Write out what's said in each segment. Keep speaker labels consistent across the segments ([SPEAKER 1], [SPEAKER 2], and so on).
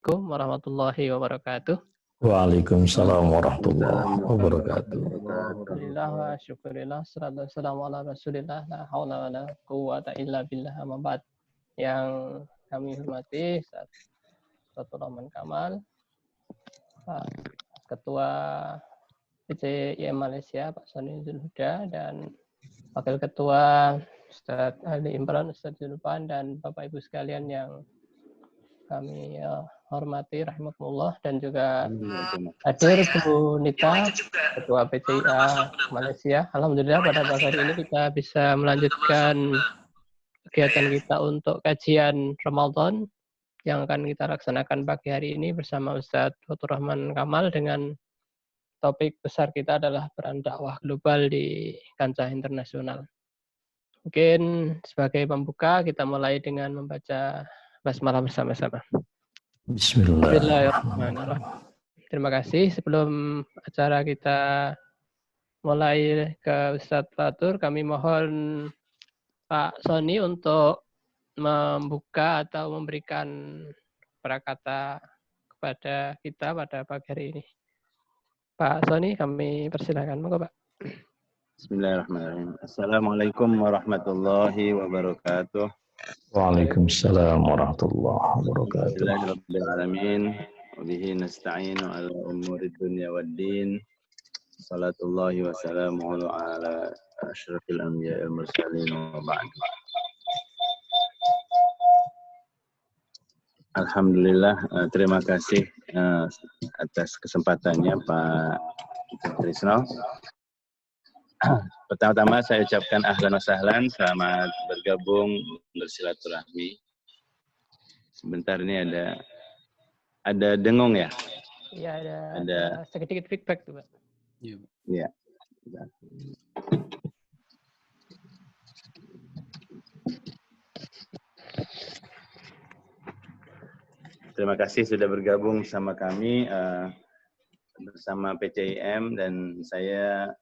[SPEAKER 1] Assalamualaikum warahmatullahi wabarakatuh.
[SPEAKER 2] Waalaikumsalam warahmatullahi wabarakatuh.
[SPEAKER 1] Alhamdulillah wa syukurillah, salatu wassalamu ala rasulillah, la hawla wa la quwwata illa billah, amma ba'd. Yang kami hormati Ustaz Rahman Kamal, Pak Ketua PCIM Malaysia, Pak Soni Zulhuda, dan Wakil Ketua Ustaz Ali Imran, Ustaz Zulfan, dan Bapak Ibu sekalian yang kami hormati rahimakumullah, dan juga hadir Bu Nita, Ketua PCIA Malaysia. Alhamdulillah pada pagi hari ini kita bisa melanjutkan kegiatan kita untuk kajian Ramadan yang akan kita laksanakan pagi hari ini bersama Ustadz Fatur Rahman Kamal dengan topik besar kita adalah peran dakwah global di kancah internasional. Mungkin sebagai pembuka kita mulai dengan membaca basmalah bersama-sama. Bismillahirrahmanirrahim. Terima kasih. Sebelum acara kita mulai ke Ustadz Fatur, kami mohon Pak Soni untuk membuka atau memberikan prakata kepada kita pada pagi hari ini. Pak Soni, kami persilakan. Monggo, Pak.
[SPEAKER 3] Bismillahirrahmanirrahim. Assalamualaikum warahmatullahi wabarakatuh.
[SPEAKER 2] Waalaikumsalam warahmatullahi wabarakatuh.
[SPEAKER 3] Bismillahirrahmanirrahim. Wa bihi nasta'inu ala umuri dunya waddin. Salatullahi wa salamuhu ala asyrafil anbiya'i wal mursalin wa ba'd. Alhamdulillah, terima kasih atas kesempatannya Pak Trisno. Pertama-tama saya ucapkan ahlan wa sahlan, selamat bergabung bersilaturahmi. Sebentar ini ada dengung ya?
[SPEAKER 1] Iya, ada sedikit feedback tuh, Pak.
[SPEAKER 3] Iya. Terima kasih sudah bergabung sama kami bersama PCIM, dan saya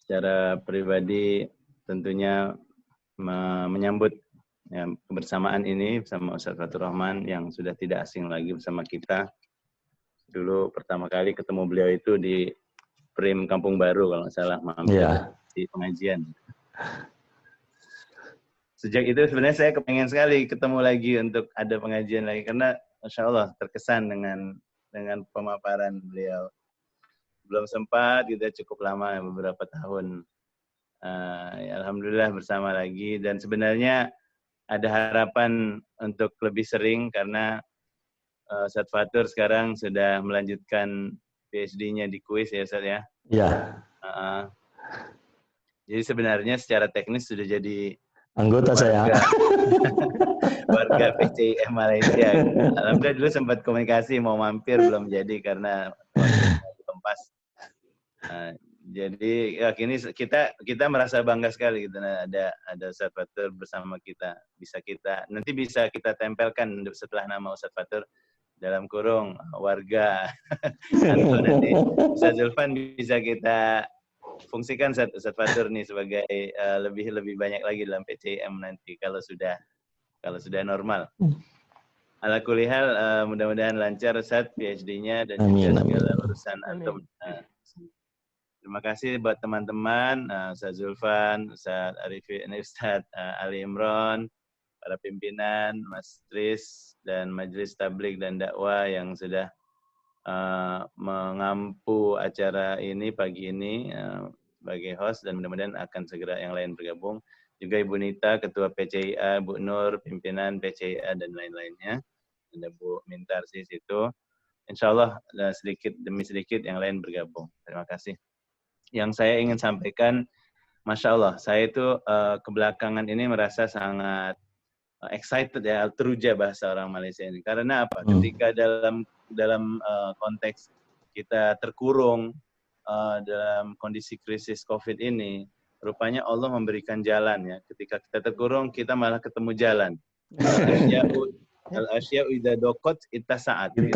[SPEAKER 3] secara pribadi tentunya menyambut kebersamaan ini bersama Ustaz Fatur Rahman yang sudah tidak asing lagi bersama kita. Dulu pertama kali ketemu beliau itu di Prim Kampung Baru kalau nggak salah, mampir di pengajian. Sejak itu sebenarnya saya kepengen sekali ketemu lagi untuk ada pengajian lagi, karena Masya Allah terkesan dengan pemaparan beliau. Belum sempat, kita cukup lama, beberapa tahun. Alhamdulillah bersama lagi, dan sebenarnya ada harapan untuk lebih sering karena Ustaz Fatur sekarang sudah melanjutkan PhD-nya di Kuwait ya Ustaz ya? Iya. Jadi sebenarnya secara teknis sudah jadi
[SPEAKER 2] anggota saya.
[SPEAKER 3] Warga PCIM Malaysia. Alhamdulillah dulu sempat komunikasi mau mampir, belum jadi karena tempas. Jadi ya, kini kita merasa bangga sekali gitu, ada Ustaz Fatur bersama kita. Nanti bisa kita tempelkan setelah nama Ustaz Fatur dalam kurung warga. Atau nanti Ustaz Zulfan bisa kita fungsikan Ustaz Fatur nih sebagai lebih banyak lagi dalam PCIM nanti kalau sudah normal. Ala kulli hal, mudah-mudahan lancar Ustaz PhD-nya dan juga segala urusan antum. Terima kasih buat teman-teman, Ustaz Zulfan, Ustaz Arifin, Ustaz Ali Imran, para pimpinan, Mas Tris, dan Majelis Tabligh dan Dakwah yang sudah mengampu acara ini pagi ini sebagai host, dan mudah-mudahan akan segera yang lain bergabung. Juga Ibu Nita, Ketua PCIA, Bu Nur, pimpinan PCIA, dan lain-lainnya. Ada Bu Mintar di situ. Insya Allah sedikit demi sedikit yang lain bergabung. Terima kasih. Yang saya ingin sampaikan, Masya Allah, saya itu kebelakangan ini merasa sangat excited ya, teruja bahasa orang Malaysia ini. Karena apa? Ketika dalam konteks kita terkurung dalam kondisi krisis COVID ini, rupanya Allah memberikan jalan ya. Ketika kita terkurung, kita malah ketemu jalan. Al-asya'u idza daqat ittasa'at. Itu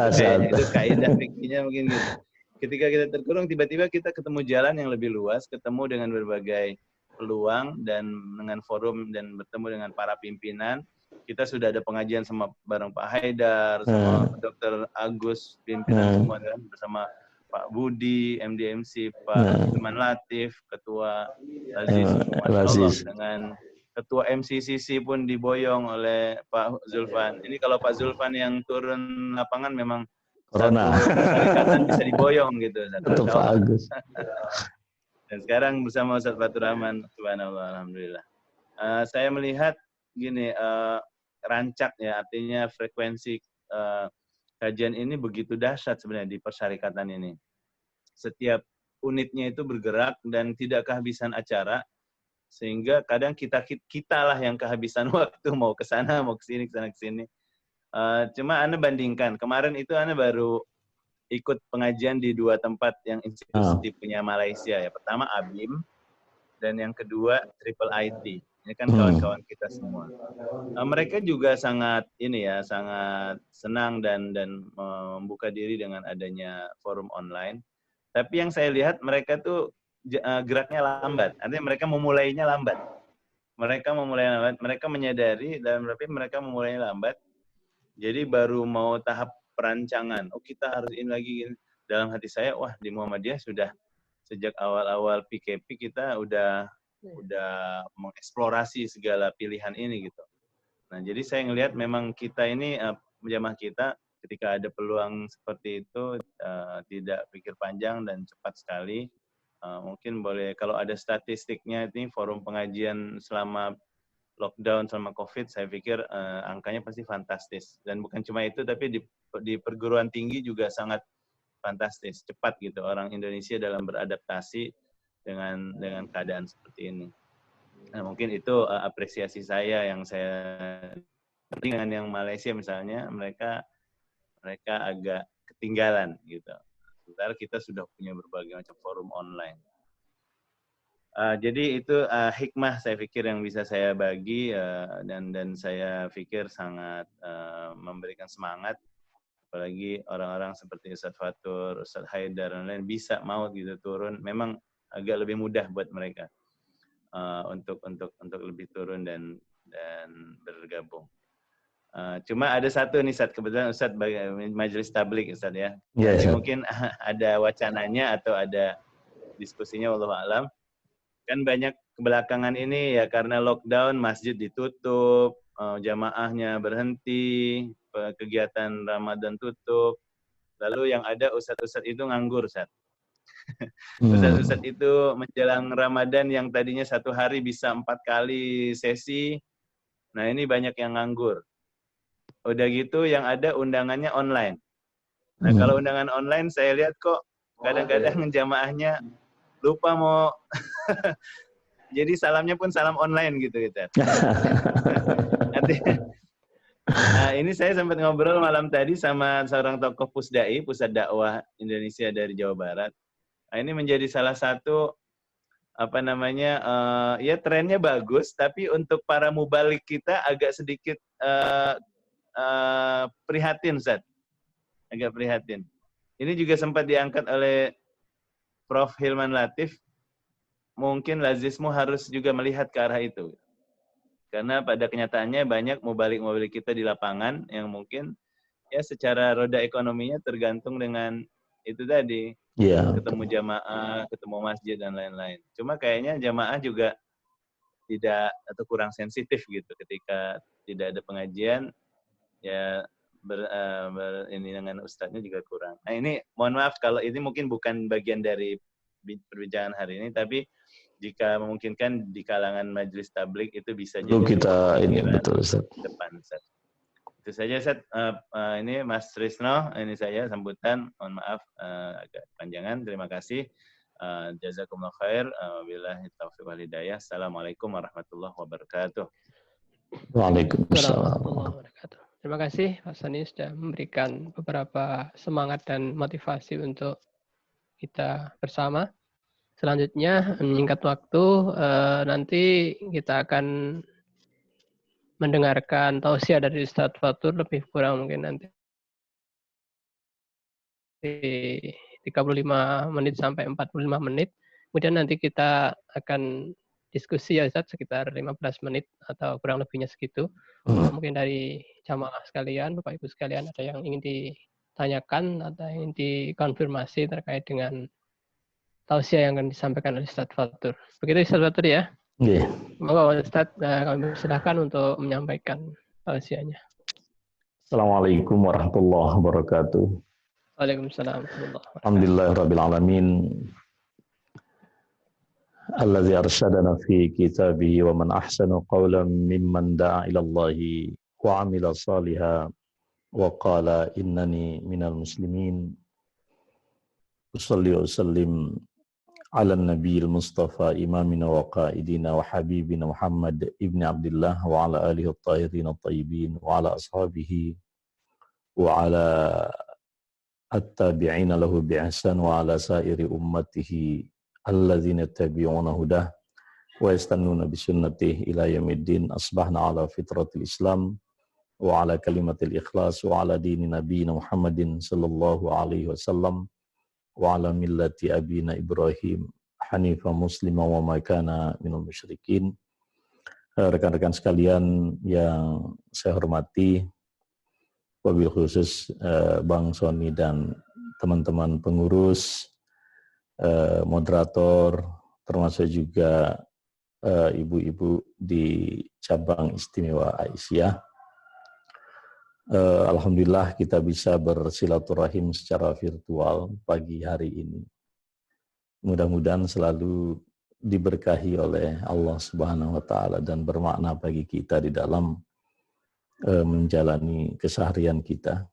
[SPEAKER 3] kaidah fikihnya mungkin gitu. Ketika kita terkurung, tiba-tiba kita ketemu jalan yang lebih luas, ketemu dengan berbagai peluang dan dengan forum dan bertemu dengan para pimpinan kita sudah ada pengajian sama bareng Pak Haidar, sama Dr. Agus, pimpinan semua kan, bersama Pak Budi, MDMC, Pak Firman Latif, Ketua Aziz, Masya Allah, dengan Ketua MCCC pun diboyong oleh Pak Zulfan. Ini kalau Pak Zulfan yang turun lapangan memang
[SPEAKER 2] Corona.
[SPEAKER 3] satu persyarikatan bisa diboyong gitu.
[SPEAKER 2] Betul Pak Agus.
[SPEAKER 3] Dan sekarang bersama Ustaz Fatur Rahman, subhanallah, alhamdulillah. Saya melihat gini, rancak ya, artinya frekuensi kajian ini begitu dahsyat sebenarnya di persyarikatan ini. Setiap unitnya itu bergerak dan tidak kehabisan acara, sehingga kadang kita lah yang kehabisan waktu, mau ke sana, mau ke sini, ke sana, ke sini. Cuma Anda bandingkan, kemarin itu Anda baru ikut pengajian di 2 tempat yang institusi punya Malaysia ya. Pertama ABIM dan yang kedua Triple IT. Ini kan kawan-kawan kita semua. Mereka juga sangat sangat senang dan membuka diri dengan adanya forum online. Tapi yang saya lihat mereka tuh geraknya lambat. Artinya mereka memulainya lambat. Mereka menyadari dan mereka memulainya lambat. Jadi baru mau tahap perancangan. Oh, kita harus ini lagi. Dalam hati saya, wah di Muhammadiyah sudah sejak awal-awal PKP kita udah mengeksplorasi segala pilihan ini gitu. Nah, jadi saya ngelihat memang kita ini jamaah kita ketika ada peluang seperti itu tidak pikir panjang dan cepat sekali. Mungkin boleh kalau ada statistiknya ini forum pengajian selama lockdown selama COVID, saya pikir angkanya pasti fantastis. Dan bukan cuma itu, tapi di perguruan tinggi juga sangat fantastis, cepat gitu orang Indonesia dalam beradaptasi dengan keadaan seperti ini. Nah, mungkin itu apresiasi saya yang saya dengan yang Malaysia misalnya, mereka agak ketinggalan gitu. Sementara kita sudah punya berbagai macam forum online. Jadi itu hikmah saya pikir yang bisa saya bagi dan saya pikir sangat memberikan semangat, apalagi orang-orang seperti Ustaz Fatur, Ustaz Haidar dan lain bisa mau gitu turun. Memang agak lebih mudah buat mereka untuk lebih turun dan bergabung. Cuma ada satu nih Ustaz, kebetulan Ustaz bagi majelis tablik Ustaz ya. Jadi mungkin ada wacananya atau ada diskusinya wallahu a'lam. Kan banyak kebelakangan ini ya karena lockdown, masjid ditutup, jamaahnya berhenti, kegiatan Ramadan tutup. Lalu yang ada ustadz-ustadz itu nganggur, Ustadz. Ustadz-ustadz itu menjelang Ramadan yang tadinya 1 hari bisa 4 kali sesi, nah ini banyak yang nganggur. Udah gitu yang ada undangannya online. Nah kalau undangan online saya lihat kok kadang-kadang jamaahnya lupa mau jadi salamnya pun salam online gitu. Ini saya sempat ngobrol malam tadi sama seorang tokoh Pusdai, Pusat Dakwah Indonesia dari Jawa Barat. Nah, ini menjadi salah satu ya trennya bagus, tapi untuk para mubalik kita agak sedikit prihatin, Ustaz. Agak prihatin. Ini juga sempat diangkat oleh Prof. Hilman Latif, mungkin lazismu harus juga melihat ke arah itu. Karena pada kenyataannya banyak mubalik-mubalik kita di lapangan yang mungkin ya secara roda ekonominya tergantung dengan itu tadi. Ketemu jamaah, ketemu masjid, dan lain-lain. Cuma kayaknya jamaah juga tidak atau kurang sensitif gitu ketika tidak ada pengajian, ya ini dengan ustadznya juga kurang. Nah ini mohon maaf kalau ini mungkin bukan bagian dari perbincangan hari ini, tapi jika memungkinkan di kalangan majelis tablik itu bisa jadi
[SPEAKER 2] kita ini betul Ustaz.
[SPEAKER 3] Depan Ustaz. Itu saja Ustaz. Ini Mas Trisno, ini saya sambutan. Mohon maaf agak panjangan. Terima kasih. Jazakumullah khair. Wabillahi taufiq wal hidayah. Assalamualaikum warahmatullahi wabarakatuh.
[SPEAKER 2] Waalaikumsalam.
[SPEAKER 1] Terima kasih Pak Sani sudah memberikan beberapa semangat dan motivasi untuk kita bersama. Selanjutnya, menyingkat waktu, nanti kita akan mendengarkan tausiah dari Ustaz Fatur lebih kurang mungkin nanti 35 menit sampai 45 menit. Kemudian nanti kita akan diskusi ya Ustaz, sekitar 15 menit atau kurang lebihnya segitu. Mungkin dari jamaah sekalian, Bapak Ibu sekalian, ada yang ingin ditanyakan atau ingin dikonfirmasi terkait dengan tausiah yang akan disampaikan oleh Ustaz Fatur. Begitu Ustaz Fatur ya.
[SPEAKER 2] Nggih.
[SPEAKER 1] Monggo Ustaz, kami silakan untuk menyampaikan tausiahnya.
[SPEAKER 2] Assalamualaikum warahmatullahi wabarakatuh.
[SPEAKER 1] Waalaikumsalam warahmatullahi wabarakatuh.
[SPEAKER 2] Alhamdulillahirabbil alamin. Allazi arsyadana fi kitabihi wa man ahsanu qawlan mimman da'a ila Allahi wa 'amila shalihan wa qala innani minal muslimin. Usalli wa sallim ala nabiyil mustafa imamina wa qaidina wa habibina Muhammad ibn Abdullah wa ala alihi at-tahirin at-tayyibin wa ala ashabihi wa ala at-tabi'ina lahu bi'ihsan wa ala sairi ummatihi alladzina yattabi'una hudah wa yastannuna bi sunnatihi ila yaumiddin. Asbahna ala fitratil Islam wa ala kalimatil ikhlas wa ala dini nabiyina Muhammadin sallallahu alaihi wasallam wa ala millati abina Ibrahim hanifan muslima wa ma kana minal musyrikin. Rekan-rekan sekalian yang saya hormati, wabil khusus Bang Sony dan teman-teman pengurus, moderator, termasuk juga ibu-ibu di cabang istimewa Aisyah. Alhamdulillah kita bisa bersilaturahim secara virtual pagi hari ini. Mudah-mudahan selalu diberkahi oleh Allah Subhanahu wa taala dan bermakna bagi kita di dalam menjalani keseharian kita.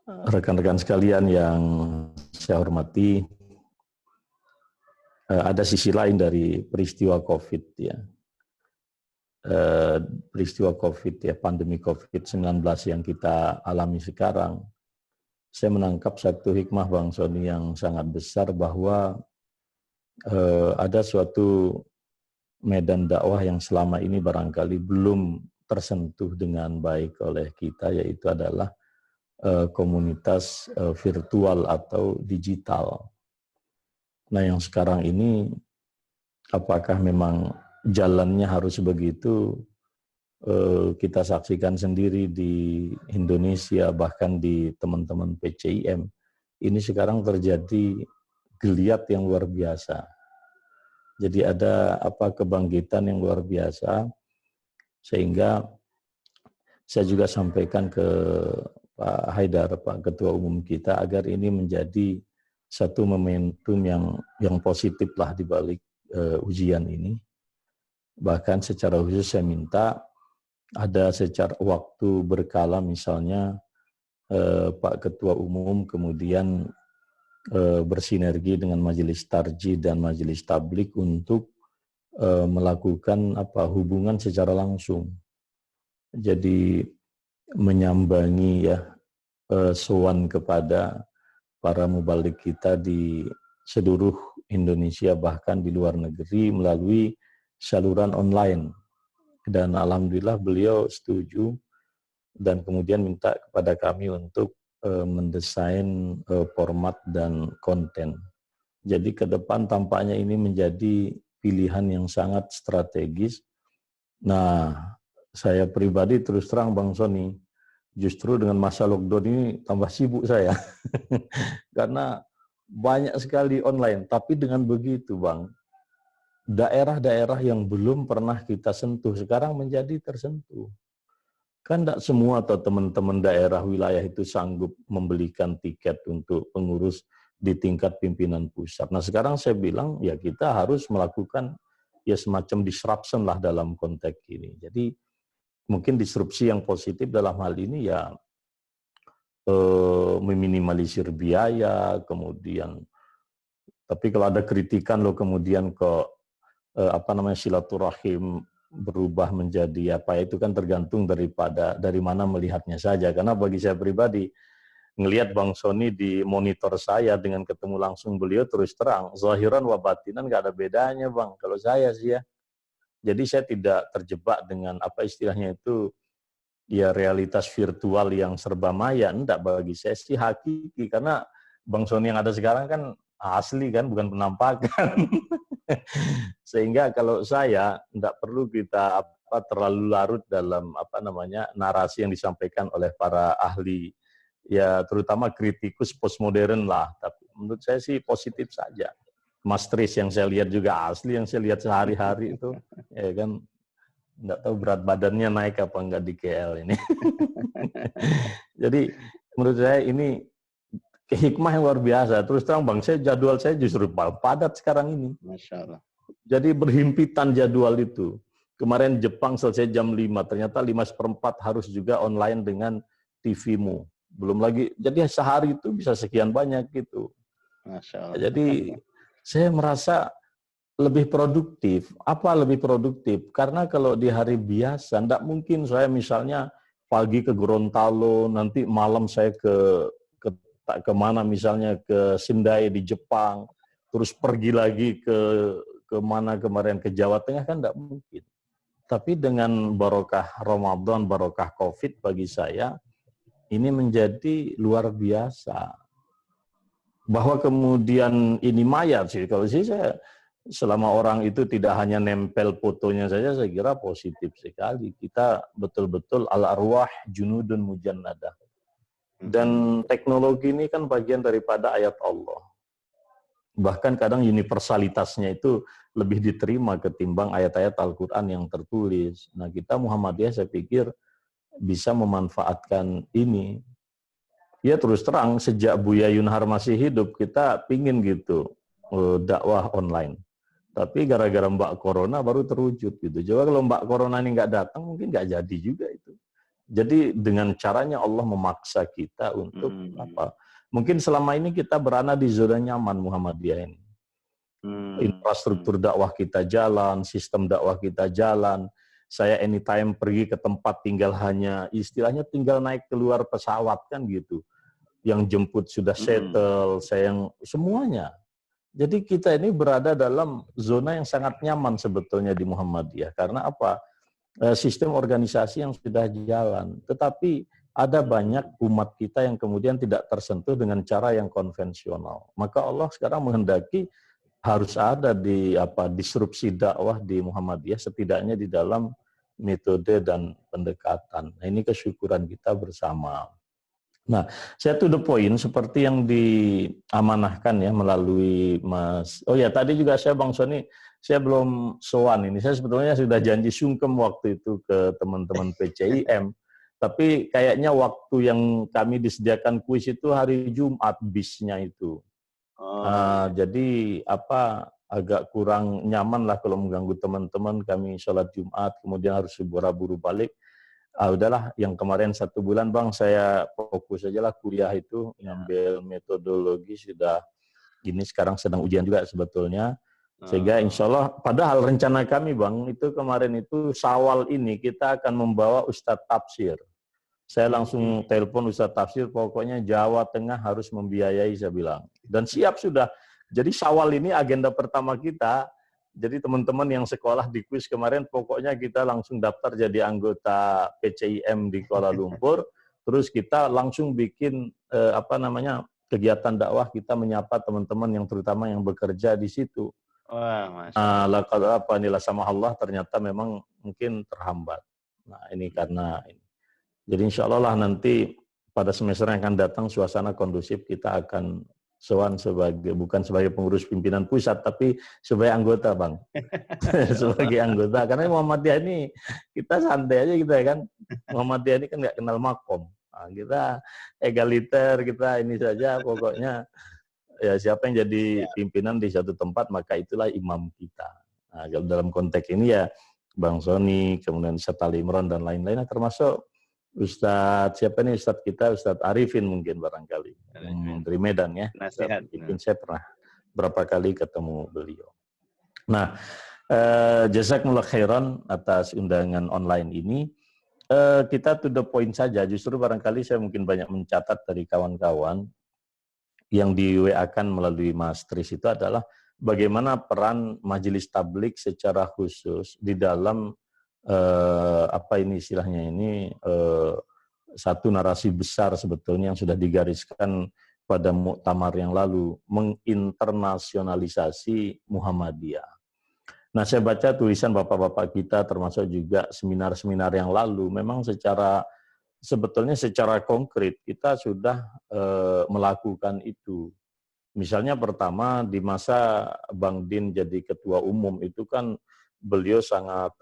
[SPEAKER 2] Rekan-rekan sekalian yang saya hormati, ada sisi lain dari peristiwa COVID ya. Peristiwa COVID ya, pandemi COVID-19 yang kita alami sekarang. Saya menangkap satu hikmah Bang Sony yang sangat besar bahwa ada suatu medan dakwah yang selama ini barangkali belum tersentuh dengan baik oleh kita, yaitu adalah komunitas virtual atau digital. Nah yang sekarang ini apakah memang jalannya harus begitu? Kita saksikan sendiri di Indonesia, bahkan di teman-teman PCIM. Ini sekarang terjadi geliat yang luar biasa. Jadi ada kebangkitan yang luar biasa, sehingga saya juga sampaikan ke Pak Haidar, Pak Ketua Umum kita, agar ini menjadi satu momentum yang positif lah di balik ujian ini. Bahkan secara khusus saya minta ada secara waktu berkala, misalnya Pak Ketua Umum kemudian bersinergi dengan Majelis Tarjih dan Majelis Tablik untuk melakukan hubungan secara langsung. Jadi menyambangi ya sowan kepada para mubalik kita di seluruh Indonesia, bahkan di luar negeri melalui saluran online. Dan alhamdulillah beliau setuju dan kemudian minta kepada kami untuk mendesain format dan konten. Jadi ke depan tampaknya ini menjadi pilihan yang sangat strategis. Nah, saya pribadi terus terang Bang Sony, justru dengan masa lockdown ini tambah sibuk saya. Karena banyak sekali online, tapi dengan begitu Bang, daerah-daerah yang belum pernah kita sentuh sekarang menjadi tersentuh. Kan tidak semua atau teman-teman daerah wilayah itu sanggup membelikan tiket untuk pengurus di tingkat pimpinan pusat. Nah sekarang saya bilang ya kita harus melakukan ya semacam disruption lah dalam konteks ini. Jadi mungkin disrupsi yang positif dalam hal ini ya meminimalisir biaya, kemudian tapi kalau ada kritikan lo kemudian ke silaturahim berubah menjadi itu kan tergantung dari mana melihatnya saja. Karena bagi saya pribadi ngelihat Bang Sony di monitor saya dengan ketemu langsung beliau, terus terang zahiran wa batinan nggak ada bedanya Bang kalau saya sih ya. Jadi saya tidak terjebak dengan istilahnya itu ya realitas virtual yang serba maya. Enggak, bagi saya sih hakiki, karena Bang Sony yang ada sekarang kan asli kan, bukan penampakan. Sehingga kalau saya tidak perlu kita terlalu larut dalam narasi yang disampaikan oleh para ahli, ya terutama kritikus postmodern lah. Tapi menurut saya sih positif saja. Mas Tris yang saya lihat juga asli, yang saya lihat sehari-hari itu, ya kan, nggak tahu berat badannya naik apa enggak di KL ini. Jadi menurut saya ini hikmah yang luar biasa. Terus terang Bang, jadwal saya justru padat sekarang ini.
[SPEAKER 3] Masya Allah.
[SPEAKER 2] Jadi berhimpitan jadwal itu. Kemarin Jepang selesai jam 5, ternyata 5:15 harus juga online dengan TV-mu. Belum lagi, jadi sehari itu bisa sekian banyak gitu.
[SPEAKER 3] Masya Allah.
[SPEAKER 2] Jadi saya merasa lebih produktif. Apa lebih produktif? Karena kalau di hari biasa, enggak mungkin saya misalnya pagi ke Gorontalo, nanti malam saya ke mana misalnya ke Sendai di Jepang, terus pergi lagi ke mana kemarin ke Jawa Tengah, kan enggak mungkin. Tapi dengan barokah Ramadan, barokah Covid bagi saya, ini menjadi luar biasa. Bahwa kemudian ini mayat sih, kalau sih saya selama orang itu tidak hanya nempel fotonya saja, saya kira positif sekali. Kita betul-betul al-arwah junudun mujannadah. Dan teknologi ini kan bagian daripada ayat Allah. Bahkan kadang universalitasnya itu lebih diterima ketimbang ayat-ayat Al-Quran yang tertulis. Nah, kita Muhammadiyah saya pikir bisa memanfaatkan ini. Ya terus terang, sejak Buya Yunhar masih hidup, kita pingin gitu dakwah online. Tapi gara-gara Mbak Corona baru terwujud gitu. Coba kalau Mbak Corona ini nggak datang, mungkin nggak jadi juga itu. Jadi dengan caranya Allah memaksa kita untuk apa? Mungkin selama ini kita berada di zona nyaman Muhammadiyah ini. Infrastruktur dakwah kita jalan, sistem dakwah kita jalan. Saya anytime pergi ke tempat tinggal hanya istilahnya tinggal naik keluar pesawat kan gitu. Yang jemput sudah settle, saya yang semuanya. Jadi kita ini berada dalam zona yang sangat nyaman sebetulnya di Muhammadiyah. Karena apa? Sistem organisasi yang sudah jalan. Tetapi ada banyak umat kita yang kemudian tidak tersentuh dengan cara yang konvensional. Maka Allah sekarang menghendaki harus ada disrupsi dakwah di Muhammadiyah setidaknya di dalam metode dan pendekatan. Nah, ini kesyukuran kita bersama. Nah, saya to the point seperti yang diamanahkan ya melalui Mas. Oh ya, tadi juga saya Bang Sony, saya belum sowan ini. Saya sebetulnya sudah janji sungkem waktu itu ke teman-teman PCIM. Tapi kayaknya waktu yang kami disediakan kuis itu hari Jumat bisnya itu. Jadi agak kurang nyaman lah kalau mengganggu teman-teman. Kami sholat Jumat, kemudian harus buru-buru balik. Udahlah, yang kemarin 1 bulan Bang, saya fokus aja lah kuliah itu, ngambil metodologi sudah ini sekarang sedang ujian juga sebetulnya. Sehingga insya Allah, padahal rencana kami Bang, itu kemarin itu Syawal ini kita akan membawa Ustadz Tafsir. Saya langsung telepon Ustadz Tafsir, pokoknya Jawa Tengah harus membiayai, saya bilang. Dan siap sudah. Jadi Syawal ini agenda pertama kita. Jadi teman-teman yang sekolah di kuis kemarin, pokoknya kita langsung daftar jadi anggota PCIM di Kuala Lumpur. Terus kita langsung bikin kegiatan dakwah, kita menyapa teman-teman yang terutama yang bekerja di situ.
[SPEAKER 3] Wah,
[SPEAKER 2] Nila sama Allah ternyata memang mungkin terhambat. Nah ini karena ini. Jadi insya Allah lah nanti pada semester yang akan datang suasana kondusif, kita akan sowan bukan sebagai pengurus pimpinan pusat, tapi sebagai anggota Bang. Sebagai anggota, karena Muhammadiyah ini kita santai aja gitu ya kan. Muhammadiyah ini kan nggak kenal makom. Nah, kita egaliter, kita ini saja pokoknya ya siapa yang jadi pimpinan di satu tempat maka itulah imam kita. Nah, dalam konteks ini ya Bang Sony, kemudian Ustadz Ali Imran dan lain-lain, termasuk Ustadz siapa nih Ustadz kita, Ustadz Arifin mungkin barangkali dari Medan ya.
[SPEAKER 3] Nasihat.
[SPEAKER 2] Saya pernah berapa kali ketemu beliau. Nah, jazakumullah khairan atas undangan online ini. Kita to the point saja, justru barangkali saya mungkin banyak mencatat dari kawan-kawan yang di WA-kan melalui Mas Tris itu adalah bagaimana peran majelis tablik secara khusus di dalam satu narasi besar sebetulnya yang sudah digariskan pada muktamar yang lalu, menginternasionalisasi Muhammadiyah. Nah, saya baca tulisan bapak-bapak kita termasuk juga seminar-seminar yang lalu, memang sebetulnya secara konkret kita sudah melakukan itu. Misalnya pertama di masa Bang Din jadi ketua umum itu kan beliau sangat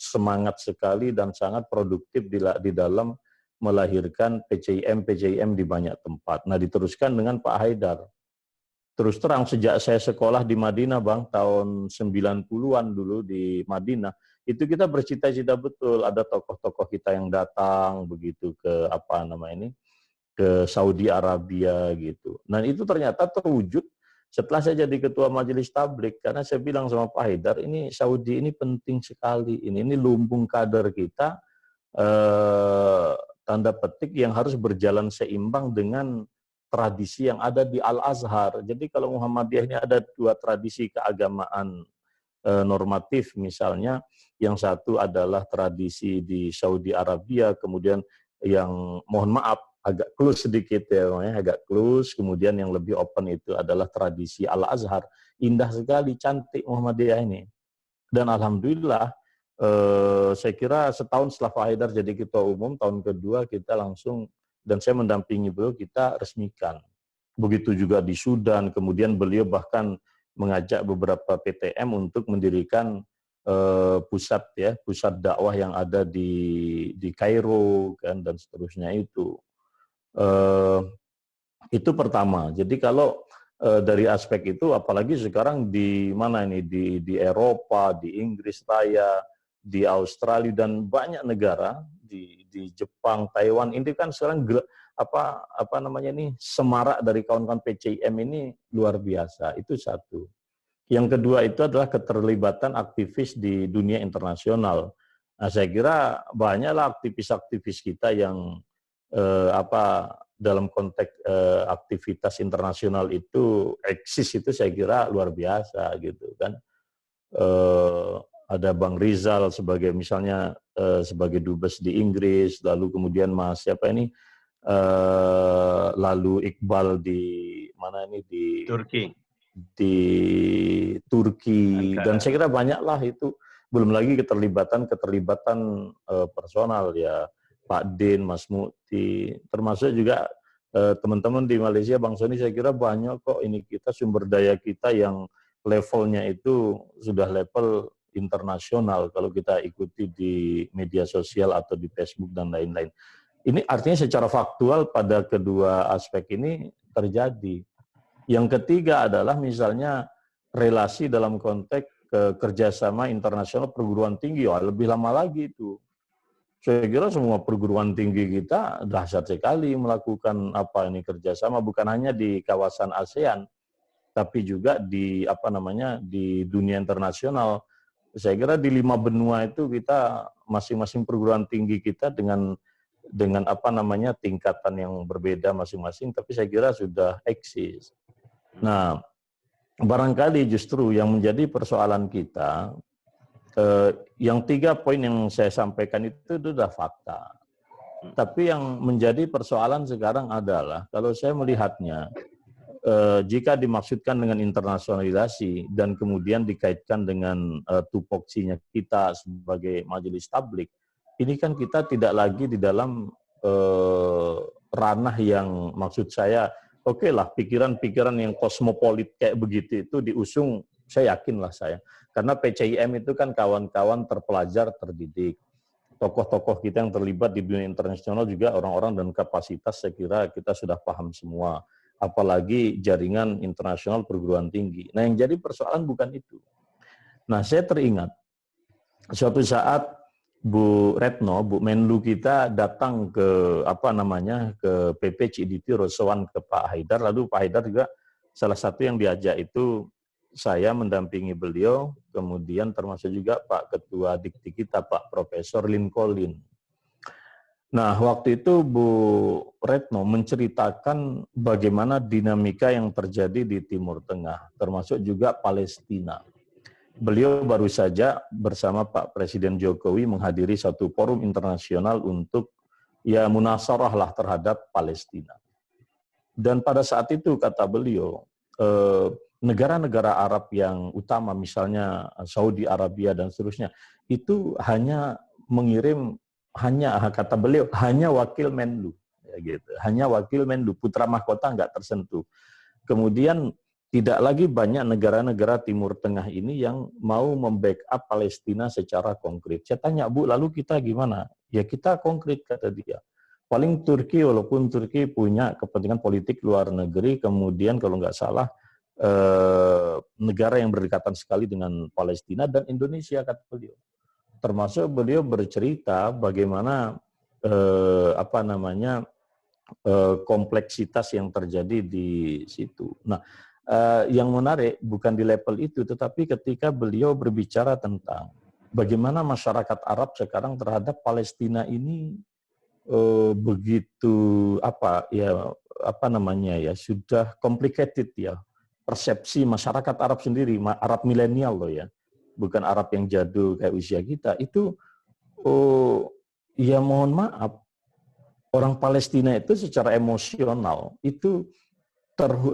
[SPEAKER 2] semangat sekali dan sangat produktif di dalam melahirkan PCIM di banyak tempat. Nah, diteruskan dengan Pak Haidar. Terus terang sejak saya sekolah di Madinah, Bang, tahun 90-an dulu di Madinah, itu kita bercita-cita betul ada tokoh-tokoh kita yang datang begitu ke ke Saudi Arabia gitu. Nah, itu ternyata terwujud setelah saya jadi ketua Majelis Tabligh, karena saya bilang sama Pak Haidar, ini Saudi ini penting sekali, ini lumbung kader kita, tanda petik yang harus berjalan seimbang dengan tradisi yang ada di Al-Azhar. Jadi kalau Muhammadiyah ini ada dua tradisi keagamaan normatif misalnya, yang satu adalah tradisi di Saudi Arabia, kemudian yang mohon maaf agak close sedikit ya, agak close, kemudian yang lebih open itu adalah tradisi Al-Azhar. Indah sekali, cantik Muhammadiyah ini. Dan alhamdulillah, saya kira setahun setelah Pak Haidar jadi ketua umum, tahun kedua kita langsung, dan saya mendampingi beliau, kita resmikan. Begitu juga di Sudan, kemudian beliau bahkan mengajak beberapa PTM untuk mendirikan pusat dakwah yang ada di Kairo kan, dan seterusnya itu. Itu pertama. Jadi kalau dari aspek itu, apalagi sekarang di mana ini, di Eropa, di Inggris Raya, di Australia dan banyak negara, di Jepang, Taiwan, ini kan sekarang semarak dari kawan-kawan PCIM ini luar biasa. Itu satu. Yang kedua itu adalah keterlibatan aktivis di dunia internasional. Nah, saya kira banyaklah aktivis-aktivis kita yang dalam konteks aktivitas internasional itu eksis, itu saya kira luar biasa gitu kan. Ada Bang Rizal sebagai misalnya sebagai dubes di Inggris, lalu kemudian lalu Iqbal di mana ini di Turki dan saya kira banyaklah itu, belum lagi keterlibatan personal ya, Pak Din, Mas Mukti, termasuk juga teman-teman di Malaysia, Bang Sony, saya kira banyak kok ini kita sumber daya kita yang levelnya itu sudah level internasional kalau kita ikuti di media sosial atau di Facebook dan lain-lain. Ini artinya secara faktual pada kedua aspek ini terjadi. Yang ketiga adalah misalnya relasi dalam konteks kerjasama internasional perguruan tinggi, lebih lama lagi itu. Saya kira semua perguruan tinggi kita dahsyat sekali melakukan kerjasama, bukan hanya di kawasan ASEAN, tapi juga di di dunia internasional. Saya kira di 5 benua itu kita masing-masing perguruan tinggi kita dengan tingkatan yang berbeda masing-masing, tapi saya kira sudah eksis. Nah, barangkali justru yang menjadi persoalan kita, yang 3 poin yang saya sampaikan itu sudah fakta. Tapi yang menjadi persoalan sekarang adalah, kalau saya melihatnya, jika dimaksudkan dengan internasionalisasi dan kemudian dikaitkan dengan tupoksinya kita sebagai Majelis Tabligh, ini kan kita tidak lagi di dalam ranah yang maksud saya, oke lah, pikiran-pikiran yang kosmopolit kayak begitu itu diusung, saya yakinlah saya. Karena PCIM itu kan kawan-kawan terpelajar, terdidik. Tokoh-tokoh kita yang terlibat di dunia internasional juga orang-orang dan kapasitas, saya kira kita sudah paham semua. Apalagi jaringan internasional perguruan tinggi. Nah, yang jadi persoalan bukan itu. Nah, saya teringat suatu saat Bu Retno, Bu Menlu kita datang ke ke PP Ciditiro, sowan ke Pak Haidar, lalu Pak Haidar juga salah satu yang diajak itu saya mendampingi beliau, kemudian termasuk juga Pak Ketua Dikti kita, Pak Profesor Lincoln. Nah, waktu itu Bu Retno menceritakan bagaimana dinamika yang terjadi di Timur Tengah, termasuk juga Palestina. Beliau baru saja bersama Pak Presiden Jokowi menghadiri satu forum internasional untuk ya munasarah lah terhadap Palestina. Dan pada saat itu kata beliau, negara-negara Arab yang utama misalnya Saudi Arabia dan seterusnya itu hanya mengirim, hanya kata beliau hanya wakil Menlu, ya gitu, hanya wakil Menlu, putra mahkota nggak tersentuh. Kemudian tidak lagi banyak negara-negara Timur Tengah ini yang mau membackup Palestina secara konkret. Saya tanya, Bu, lalu kita gimana? Ya kita konkret, kata dia. Paling Turki, walaupun Turki punya kepentingan politik luar negeri, kemudian kalau nggak salah negara yang berdekatan sekali dengan Palestina dan Indonesia, kata beliau. Termasuk beliau bercerita bagaimana kompleksitas yang terjadi di situ. Nah, yang menarik bukan di level itu, tetapi ketika beliau berbicara tentang bagaimana masyarakat Arab sekarang terhadap Palestina ini begitu sudah complicated ya, persepsi masyarakat Arab sendiri, Arab milenial loh ya, bukan Arab yang jadul kayak usia kita itu, ya mohon maaf, orang Palestina itu secara emosional itu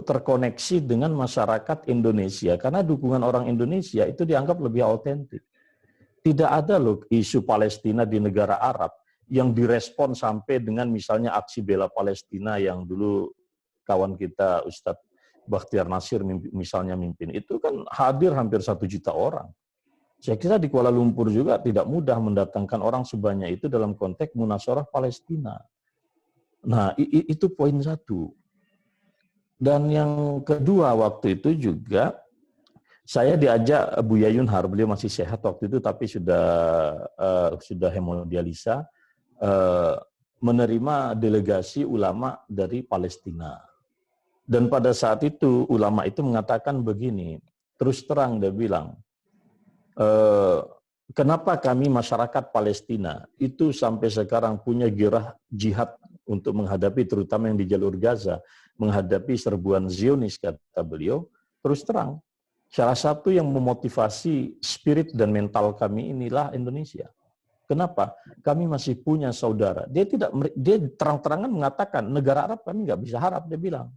[SPEAKER 2] terkoneksi dengan masyarakat Indonesia karena dukungan orang Indonesia itu dianggap lebih autentik. Tidak ada loh isu Palestina di negara Arab yang direspon sampai dengan misalnya aksi bela Palestina yang dulu kawan kita Ustadz Bakhtiar Nasir misalnya mimpin, itu kan hadir hampir 1 juta orang. Saya kira di Kuala Lumpur juga tidak mudah mendatangkan orang sebanyak itu dalam konteks munasarah Palestina. Nah, itu poin satu. Dan yang kedua, waktu itu juga saya diajak Buya Yunhar, beliau masih sehat waktu itu tapi sudah hemodialisa, menerima delegasi ulama dari Palestina. Dan pada saat itu ulama itu mengatakan begini, terus terang dia bilang, kenapa kami masyarakat Palestina itu sampai sekarang punya gairah jihad untuk menghadapi, terutama yang di jalur Gaza, menghadapi serbuan Zionis, kata beliau, terus terang, salah satu yang memotivasi spirit dan mental kami inilah Indonesia. Kenapa? Kami masih punya saudara. Dia terang-terangan mengatakan, negara Arab kami nggak bisa harap, dia bilang.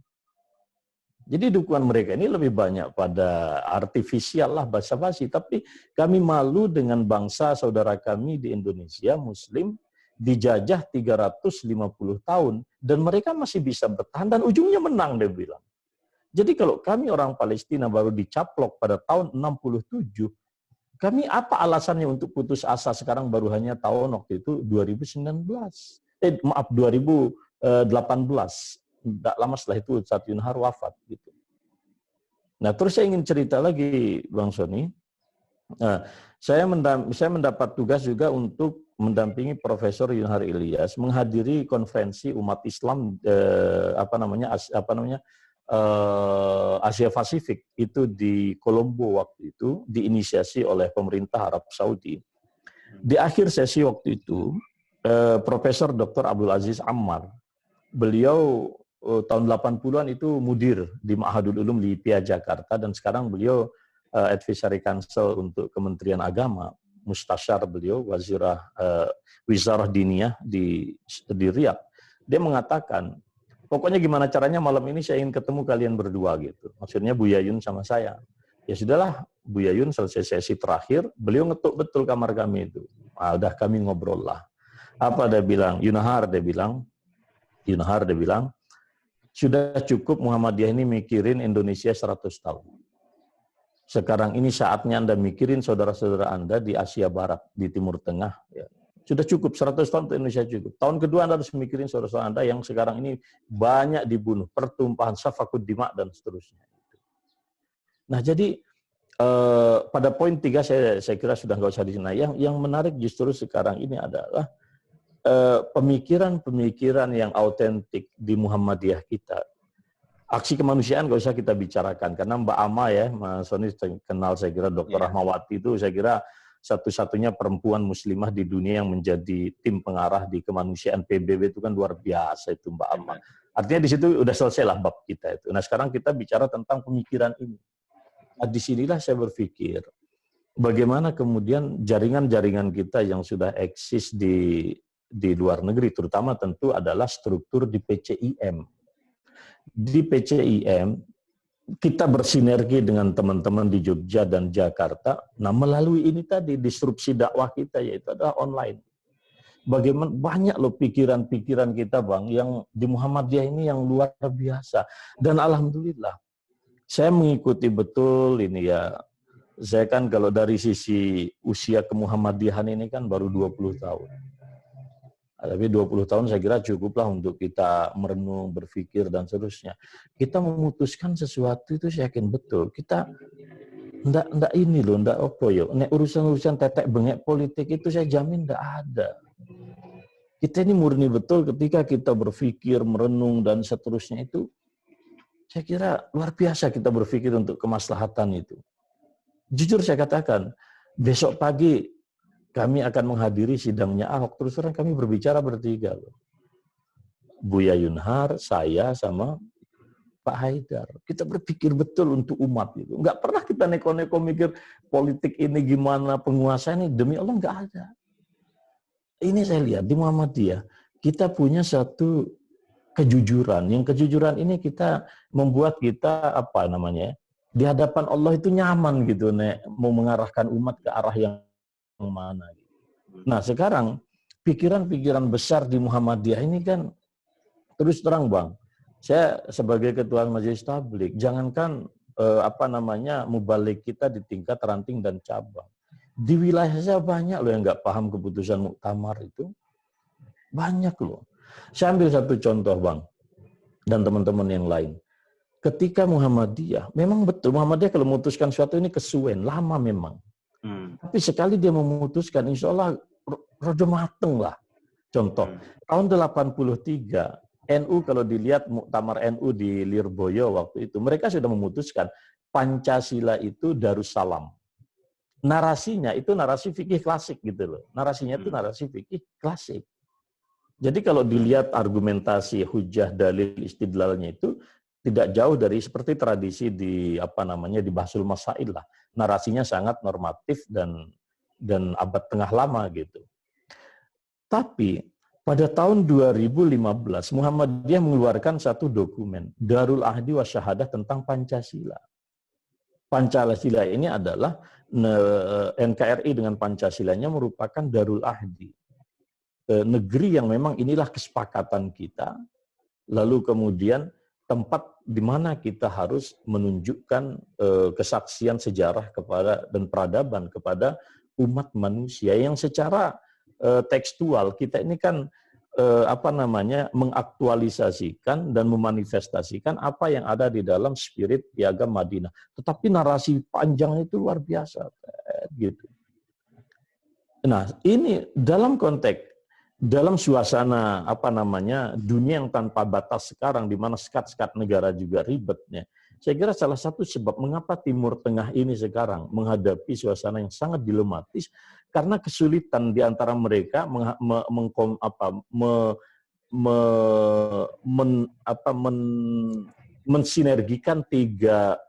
[SPEAKER 2] Jadi dukungan mereka ini lebih banyak pada artifisial lah, basa-basi. Tapi kami malu dengan bangsa saudara kami di Indonesia, Muslim, dijajah 350 tahun. Dan mereka masih bisa bertahan dan ujungnya menang, dia bilang. Jadi kalau kami orang Palestina baru dicaplok pada tahun 67, kami apa alasannya untuk putus asa sekarang baru hanya tahun waktu itu 2018. Tidak lama setelah itu Ustadz Yunhar wafat gitu. Nah, terus saya ingin cerita lagi, Bang Sony. Nah, saya mendapat tugas juga untuk mendampingi Profesor Yunhar Ilyas menghadiri konferensi umat Islam Asia Pasifik itu di Kolombo waktu itu, diinisiasi oleh pemerintah Arab Saudi. Di akhir sesi waktu itu, Profesor Dr. Abdul Aziz Ammar, beliau tahun 80-an itu mudir di Ma'hadul Ulum di IPIA Jakarta, dan sekarang beliau Advisory Council untuk Kementerian Agama, Mustasyar beliau, Wizarah Diniyah di Riyadh. Dia mengatakan, pokoknya gimana caranya malam ini saya ingin ketemu kalian berdua gitu. Maksudnya Buya Yun sama saya. Ya sudahlah, Buya Yun selesai sesi terakhir, beliau ngetuk betul kamar kami itu. Udah kami ngobrol lah. Apa dia bilang? Yunhar dia bilang, sudah cukup Muhammadiyah ini mikirin Indonesia 100 tahun. Sekarang ini saatnya Anda mikirin saudara-saudara Anda di Asia Barat, di Timur Tengah. Ya. Sudah cukup, 100 tahun untuk Indonesia cukup. Tahun kedua Anda harus mikirin saudara-saudara Anda yang sekarang ini banyak dibunuh, pertumpahan, safakud dima, dan seterusnya. Nah, jadi pada poin 3 saya kira sudah nggak usah di sini. Yang menarik justru sekarang ini adalah pemikiran-pemikiran yang autentik di Muhammadiyah kita. Aksi kemanusiaan nggak usah kita bicarakan, karena Mbak Ama ya, Mas Sony kenal saya kira Dr. Rahmawati itu saya kira satu-satunya perempuan muslimah di dunia yang menjadi tim pengarah di kemanusiaan PBB, itu kan luar biasa itu Mbak Ama. Artinya di situ udah selesai lah bab kita itu. Nah sekarang kita bicara tentang pemikiran ini. Nah disinilah saya berpikir, bagaimana kemudian jaringan-jaringan kita yang sudah eksis di luar negeri, terutama tentu adalah struktur di PCIM. Di PCIM, kita bersinergi dengan teman-teman di Jogja dan Jakarta. Nah, melalui ini tadi, disrupsi dakwah kita, yaitu adalah online. Bagaimana banyak loh pikiran-pikiran kita, Bang, yang di Muhammadiyah ini yang luar biasa. Dan alhamdulillah, saya mengikuti betul ini ya. Saya kan kalau dari sisi usia kemuhammadiyahan ini kan baru 20 tahun. Tapi 20 tahun saya kira cukuplah untuk kita merenung, berpikir, dan seterusnya. Kita memutuskan sesuatu itu saya yakin betul. Kita ndak ini loh, ndak apa ya. Urusan-urusan tetek bengek politik itu saya jamin ndak ada. Kita ini murni betul ketika kita berpikir, merenung, dan seterusnya itu. Saya kira luar biasa kita berpikir untuk kemaslahatan itu. Jujur saya katakan, besok pagi kami akan menghadiri sidangnya Ahok. Terus terang kami berbicara bertiga loh. Buya Yunhar, saya, sama Pak Haidar. Kita berpikir betul untuk umat itu. Nggak pernah kita neko-neko mikir politik ini gimana, penguasa ini, demi Allah nggak ada. Ini saya lihat di Muhammadiyah, kita punya satu kejujuran. Yang kejujuran ini kita membuat kita apa namanya? Di hadapan Allah itu nyaman gitu, Nek, mau mengarahkan umat ke arah yang mana. Nah, sekarang pikiran-pikiran besar di Muhammadiyah ini kan terus terang, Bang. Saya sebagai ketua Majelis Tabligh, jangankan mubalik kita di tingkat ranting dan cabang. Di wilayah saya banyak loh yang nggak paham keputusan muktamar itu. Banyak loh. Saya ambil satu contoh, Bang, dan teman-teman yang lain. Ketika Muhammadiyah, memang betul Muhammadiyah kalau memutuskan sesuatu ini kesuwen, lama memang. Tapi sekali dia memutuskan, insya Allah rodo mateng lah. Contoh, tahun 83, NU kalau dilihat muktamar NU di Lirboyo waktu itu, mereka sudah memutuskan Pancasila itu Darussalam. Narasinya itu narasi fikih klasik gitu loh. Narasinya itu narasi fikih klasik. Jadi kalau dilihat argumentasi hujah dalil istidlalnya itu tidak jauh dari seperti tradisi di di Bahsul Masail lah. Narasinya sangat normatif dan abad tengah lama gitu. Tapi pada tahun 2015 Muhammadiyah mengeluarkan satu dokumen Darul Ahdi wa Syahadah tentang Pancasila. Pancasila ini adalah NKRI dengan Pancasilanya merupakan Darul Ahdi. Negeri yang memang inilah kesepakatan kita. Lalu kemudian tempat di mana kita harus menunjukkan kesaksian sejarah kepada dan peradaban kepada umat manusia yang secara tekstual kita ini kan mengaktualisasikan dan memanifestasikan apa yang ada di dalam spirit Piagam Madinah. Tetapi narasi panjang itu luar biasa gitu. Nah, ini dalam konteks dalam suasana dunia yang tanpa batas sekarang di mana sekat-sekat negara juga ribetnya. Saya kira salah satu sebab mengapa Timur Tengah ini sekarang menghadapi suasana yang sangat dilematis karena kesulitan di antara mereka mensinergikan tiga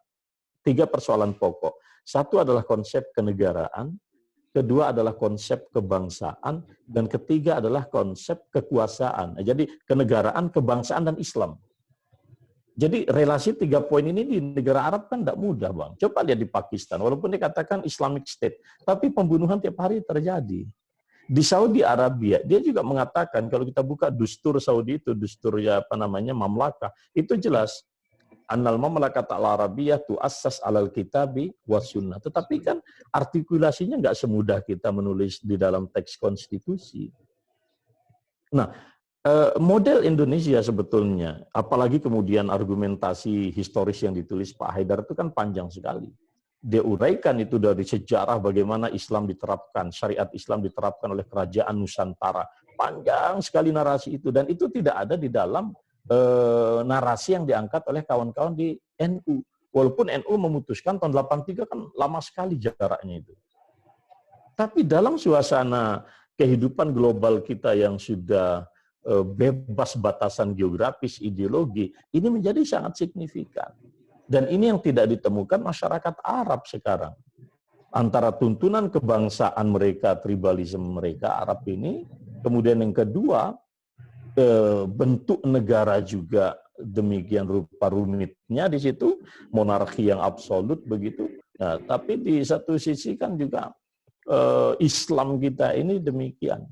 [SPEAKER 2] persoalan pokok. Satu adalah konsep kenegaraan, kedua adalah konsep kebangsaan, dan ketiga adalah konsep kekuasaan. Jadi kenegaraan, kebangsaan, dan Islam. Jadi relasi 3 poin ini di negara Arab kan tidak mudah, Bang. Coba lihat di Pakistan, walaupun dikatakan Islamic State, tapi pembunuhan tiap hari terjadi. Di Saudi Arabia, dia juga mengatakan kalau kita buka dustur Saudi itu, dustur mamlakah, itu jelas annal mamlakat al-arabiyah tu'assas alal kitabi was sunnah. Tetapi kan artikulasinya nggak semudah kita menulis di dalam teks konstitusi. Nah, model Indonesia sebetulnya, apalagi kemudian argumentasi historis yang ditulis Pak Haidar itu kan panjang sekali. Dia uraikan itu dari sejarah bagaimana Islam diterapkan, syariat Islam diterapkan oleh kerajaan Nusantara. Panjang sekali narasi itu, dan itu tidak ada di dalam narasi yang diangkat oleh kawan-kawan di NU. Walaupun NU memutuskan tahun 83 kan lama sekali jaraknya itu. Tapi dalam suasana kehidupan global kita yang sudah bebas batasan geografis, ideologi, ini menjadi sangat signifikan. Dan ini yang tidak ditemukan masyarakat Arab sekarang. Antara tuntunan kebangsaan mereka, tribalisme mereka, Arab ini, Kemudian yang kedua, bentuk negara juga demikian rupa rumitnya di situ, monarki yang absolut begitu. Nah, tapi di satu sisi kan juga Islam kita ini demikian.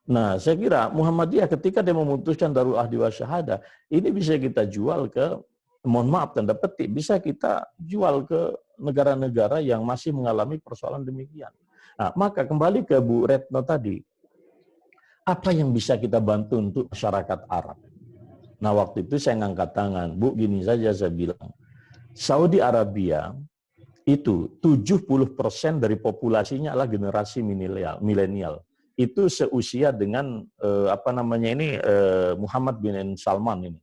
[SPEAKER 2] Nah, saya kira Muhammadiyah ketika dia memutuskan Darul Ahdi wa Syahadah, ini bisa kita jual ke, mohon maaf tanda petik, bisa kita jual ke negara-negara yang masih mengalami persoalan demikian. Nah, maka kembali ke Bu Retno tadi, apa yang bisa kita bantu untuk masyarakat Arab? Nah, waktu itu saya ngangkat tangan, Bu, gini saja saya bilang, Saudi Arabia itu 70% dari populasinya adalah generasi milenial. Itu seusia dengan Muhammad bin Salman ini.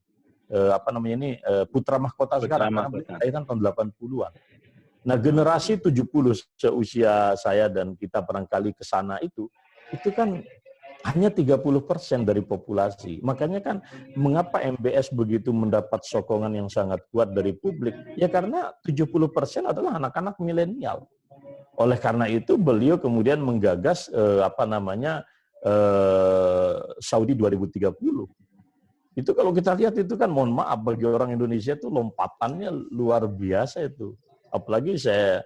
[SPEAKER 2] Putra mahkota sekarang, karena beliau kelahiran tahun 80-an. Nah, generasi 70 seusia saya dan kita barangkali ke sana itu kan hanya 30% dari populasi. Makanya kan mengapa MBS begitu mendapat sokongan yang sangat kuat dari publik? Ya karena 70% adalah anak-anak milenial. Oleh karena itu beliau kemudian menggagas Saudi 2030. Itu kalau kita lihat itu kan, mohon maaf, bagi orang Indonesia itu lompatannya luar biasa itu. Apalagi saya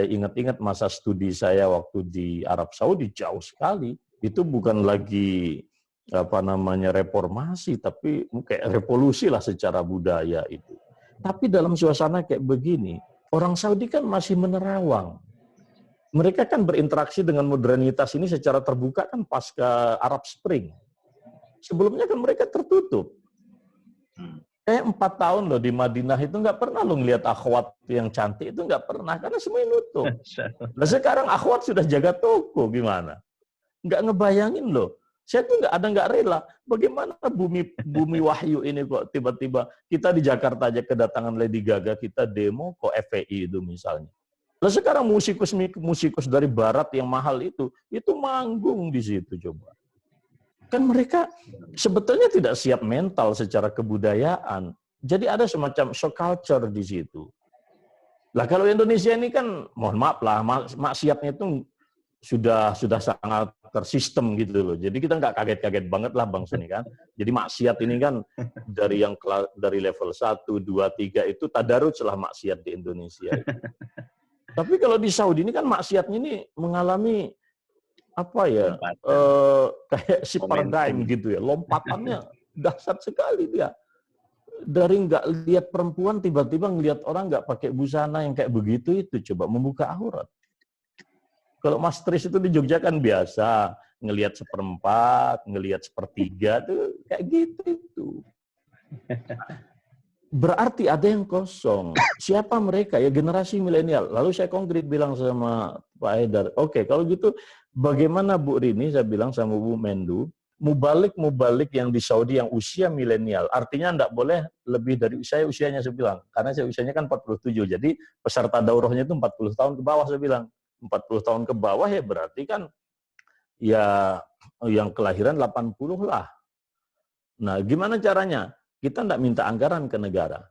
[SPEAKER 2] ingat-ingat masa studi saya waktu di Arab Saudi, jauh sekali. Itu bukan lagi reformasi, tapi kayak revolusi lah secara budaya itu. Tapi dalam suasana kayak begini, orang Saudi kan masih menerawang. Mereka kan berinteraksi dengan modernitas ini secara terbuka kan pasca Arab Spring. Sebelumnya kan mereka tertutup. Kayak 4 tahun loh di Madinah itu nggak pernah lo ngeliat akhwat yang cantik, itu nggak pernah, karena semuanya nutup. Nah sekarang akhwat sudah jaga toko, gimana? Nggak ngebayangin loh. Saya tuh nggak rela. Bagaimana bumi wahyu ini kok tiba-tiba kita di Jakarta aja kedatangan Lady Gaga, kita demo kok FPI itu misalnya. Lalu sekarang musikus dari barat yang mahal itu manggung di situ coba. Kan mereka sebetulnya tidak siap mental secara kebudayaan. Jadi ada semacam shock culture di situ. Lah kalau Indonesia ini kan, mohon maaf lah, maksiatnya itu sudah sangat tersistem gitu loh. Jadi kita nggak kaget-kaget banget lah Bang Suni kan. Jadi maksiat ini kan dari level 1, 2, 3 itu tadarus lah maksiat di Indonesia. Tapi kalau di Saudi ini kan maksiatnya ini mengalami kayak si paradigm gitu ya, lompatannya dahsyat sekali dia. Dari nggak lihat perempuan tiba-tiba ngelihat orang nggak pakai busana yang kayak begitu itu coba membuka aurat. Kalau Mas Tris itu di Jogja kan biasa ngelihat 1/4, ngelihat 1/3 tuh kayak gitu itu. Berarti ada yang kosong. Siapa mereka? Ya generasi milenial. Lalu saya konkret bilang sama Pak Haidar, oke, kalau gitu bagaimana Bu Rini, saya bilang sama Bu Menlu, mubalik yang di Saudi yang usia milenial. Artinya enggak boleh lebih dari usianya saya bilang. Karena saya usianya kan 47. Jadi peserta daurahnya itu 40 tahun ke bawah saya bilang. 40 tahun ke bawah ya berarti kan ya yang kelahiran 80 lah. Nah, gimana caranya? Kita tidak minta anggaran ke negara.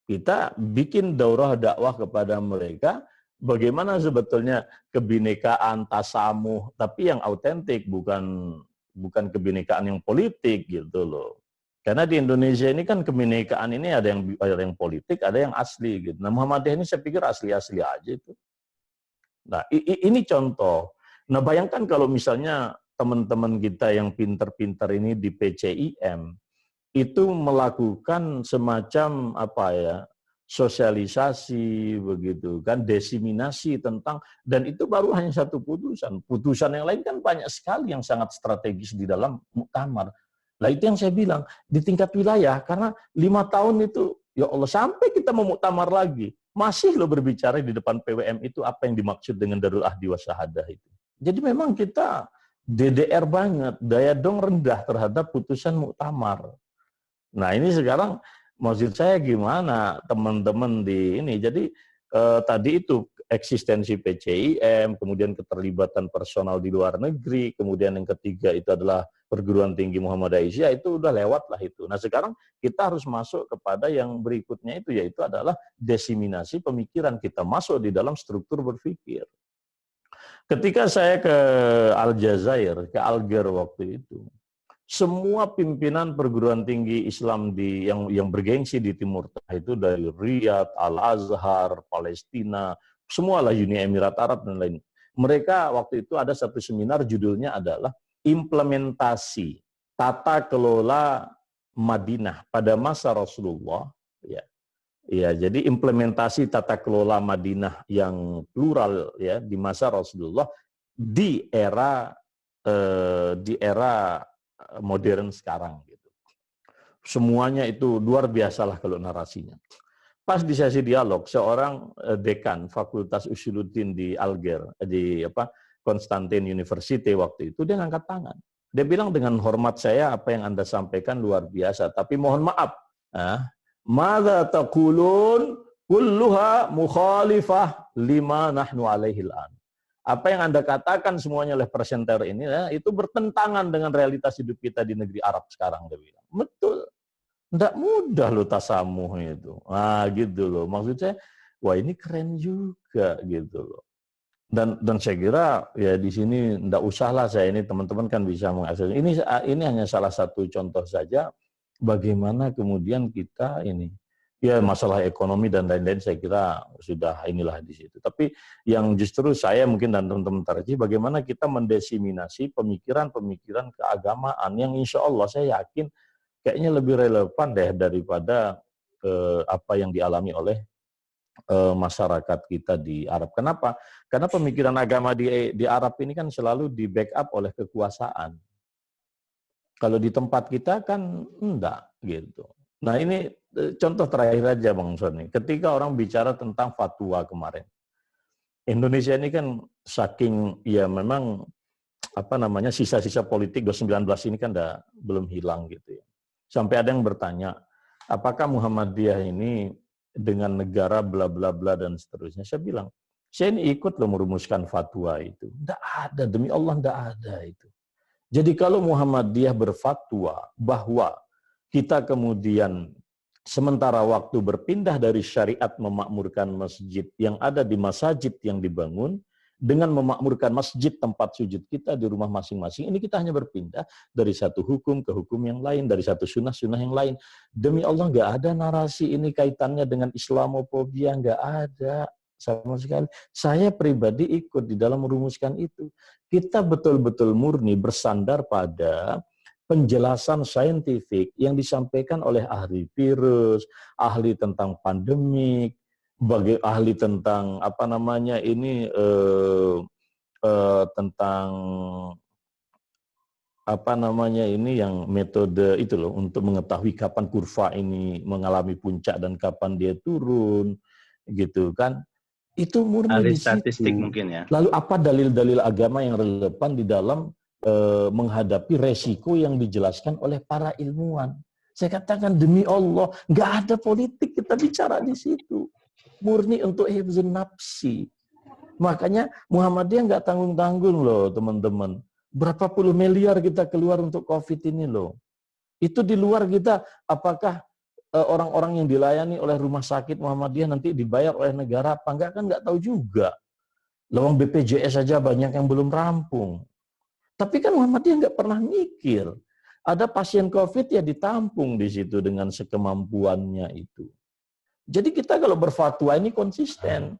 [SPEAKER 2] Kita bikin daurah dakwah kepada mereka, bagaimana sebetulnya kebinekaan, tasamuh, tapi yang autentik, bukan kebinekaan yang politik gitu loh. Karena di Indonesia ini kan kebinekaan ini ada yang politik, ada yang asli gitu. Nah, Muhammadiyah ini saya pikir asli-asli aja itu. Nah, ini contoh. Nah, bayangkan kalau misalnya teman-teman kita yang pinter-pinter ini di PCIM, itu melakukan semacam sosialisasi begitu kan, desiminasi tentang, dan itu baru hanya satu putusan. Putusan yang lain kan banyak sekali yang sangat strategis di dalam muktamar. Nah itu yang saya bilang di tingkat wilayah, karena 5 tahun itu ya Allah sampai kita mau muktamar lagi masih lo berbicara di depan PWM itu apa yang dimaksud dengan Darul Ahdi wa Syahadah itu. Jadi memang kita DDR banget, daya dong rendah terhadap putusan muktamar. Nah ini sekarang maksud saya gimana teman-teman di ini. Jadi tadi itu eksistensi PCIM, kemudian keterlibatan personal di luar negeri, kemudian yang ketiga itu adalah perguruan tinggi Muhammadiyah, itu udah lewat lah itu. Nah sekarang kita harus masuk kepada yang berikutnya itu, yaitu adalah desiminasi pemikiran, kita masuk di dalam struktur berpikir. Ketika saya ke Aljazair, ke Alger waktu itu, semua pimpinan perguruan tinggi Islam yang bergengsi di Timur Tengah itu dari Riyadh, Al-Azhar, Palestina, semualah Uni Emirat Arab dan lain. Mereka waktu itu ada satu seminar judulnya adalah implementasi tata kelola Madinah pada masa Rasulullah. Ya, ya, jadi implementasi tata kelola Madinah yang plural ya di masa Rasulullah di era modern sekarang gitu. Semuanya itu luar biasalah kalau narasinya. Pas di sesi dialog, seorang dekan Fakultas Usuluddin di Alger, di Konstantin University waktu itu, dia ngangkat tangan. Dia bilang, dengan hormat saya, apa yang Anda sampaikan luar biasa, tapi mohon maaf, madza taqulun kulluha mukhalifah lima nahnu alaihi al-an. Apa yang Anda katakan semuanya oleh presenter ini, itu bertentangan dengan realitas hidup kita di negeri Arab sekarang, dia bilang. Betul. Nggak mudah loh tasamuh itu. Nah gitu loh. Maksud saya, wah ini keren juga gitu loh. Dan saya kira ya di sini nggak usahlah saya ini teman-teman kan bisa mengakses. Ini hanya salah satu contoh saja bagaimana kemudian kita ini ya masalah ekonomi dan lain-lain saya kira sudah inilah di situ. Tapi yang justru saya mungkin dan teman-teman tarjih bagaimana kita mendesiminasi pemikiran-pemikiran keagamaan yang insya Allah saya yakin kayaknya lebih relevan deh daripada apa yang dialami oleh masyarakat kita di Arab. Kenapa? Karena pemikiran agama di Arab ini kan selalu di backup oleh kekuasaan. Kalau di tempat kita kan enggak gitu. Nah ini contoh terakhir aja Bang Sony. Ketika orang bicara tentang fatwa kemarin, Indonesia ini kan saking ya memang apa namanya sisa-sisa politik 2019 ini kan belum hilang gitu ya. Sampai ada yang bertanya, apakah Muhammadiyah ini dengan negara bla bla bla dan seterusnya. Saya bilang, saya ini ikut loh merumuskan fatwa itu. Tidak ada, demi Allah tidak ada itu. Jadi kalau Muhammadiyah berfatwa bahwa kita kemudian sementara waktu berpindah dari syariat memakmurkan masjid yang ada di masjid yang dibangun, dengan memakmurkan masjid tempat sujud kita di rumah masing-masing, ini kita hanya berpindah dari satu hukum ke hukum yang lain, dari satu sunnah yang lain. Demi Allah nggak ada narasi ini kaitannya dengan Islamofobia, nggak ada sama sekali. Saya pribadi ikut di dalam merumuskan itu. Kita betul-betul murni bersandar pada penjelasan saintifik yang disampaikan oleh ahli virus, ahli tentang pandemik, bagi ahli tentang apa namanya ini tentang apa namanya ini yang metode itu loh untuk mengetahui kapan kurva ini mengalami puncak dan kapan dia turun gitu kan, itu murni
[SPEAKER 3] Ahli
[SPEAKER 2] di
[SPEAKER 3] statistik
[SPEAKER 2] situ.
[SPEAKER 3] mungkin ya.
[SPEAKER 2] Lalu apa dalil-dalil agama yang relevan di dalam menghadapi resiko yang dijelaskan oleh para ilmuwan. Saya katakan demi Allah, nggak ada politik kita bicara di situ. Murni untuk hifdzun nafsi. Makanya Muhammadiyah nggak tanggung-tanggung loh teman-teman. Berapa puluh miliar kita keluar untuk COVID ini loh. Itu di luar kita, apakah orang-orang yang dilayani oleh rumah sakit Muhammadiyah nanti dibayar oleh negara apa enggak kan nggak tahu juga. Lawang BPJS saja banyak yang belum rampung. Tapi kan Muhammadiyah nggak pernah mikir. Ada pasien COVID ya ditampung di situ dengan sekemampuannya itu. Jadi kita kalau berfatwa ini konsisten.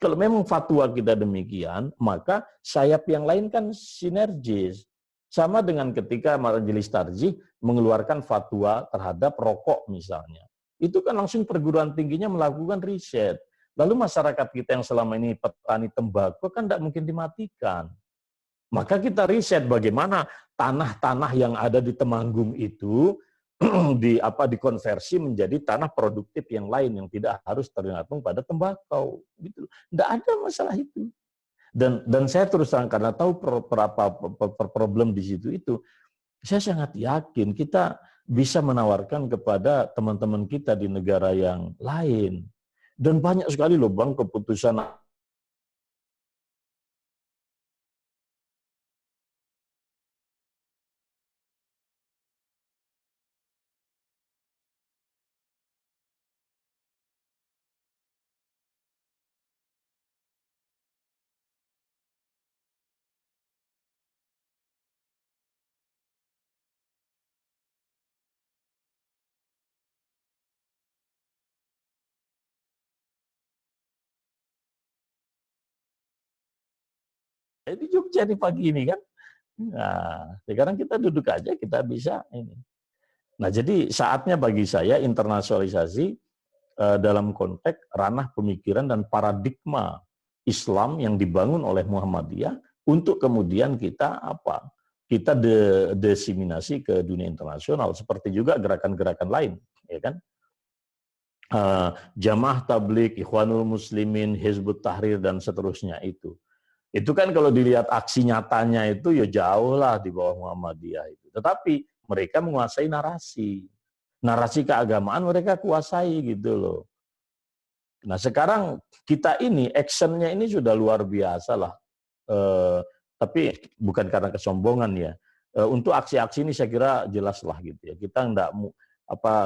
[SPEAKER 2] Kalau memang fatwa kita demikian, maka sayap yang lain kan sinergis. Sama dengan ketika Majelis Tarjih mengeluarkan fatwa terhadap rokok misalnya. Itu kan langsung perguruan tingginya melakukan riset. Lalu masyarakat kita yang selama ini petani tembakau kan tidak mungkin dimatikan. Maka kita riset bagaimana tanah-tanah yang ada di Temanggung itu dikonversi menjadi tanah produktif yang lain yang tidak harus tergantung pada tembakau. Gitu. Tidak ada masalah itu. Dan saya terus terang karena tahu problem di situ itu, saya sangat yakin kita bisa menawarkan kepada teman-teman kita di negara yang lain. Dan banyak sekali loh Bang keputusan di Jogja di pagi ini kan. Nah, sekarang kita duduk aja, kita bisa ini. Nah, jadi saatnya bagi saya internasionalisasi dalam konteks ranah pemikiran dan paradigma Islam yang dibangun oleh Muhammadiyah untuk kemudian kita kita diseminasi ke dunia internasional, seperti juga gerakan-gerakan lain, ya kan? Jamaah Tabligh, Ikhwanul Muslimin, Hizbut Tahrir dan seterusnya itu. Itu kan kalau dilihat aksi nyatanya itu ya jauh lah di bawah Muhammadiyah itu. Tetapi mereka menguasai narasi. Narasi keagamaan mereka kuasai gitu loh. Nah sekarang kita ini, actionnya ini sudah luar biasa lah. Tapi bukan karena kesombongan ya. Untuk aksi-aksi ini saya kira jelas lah gitu ya. Kita enggak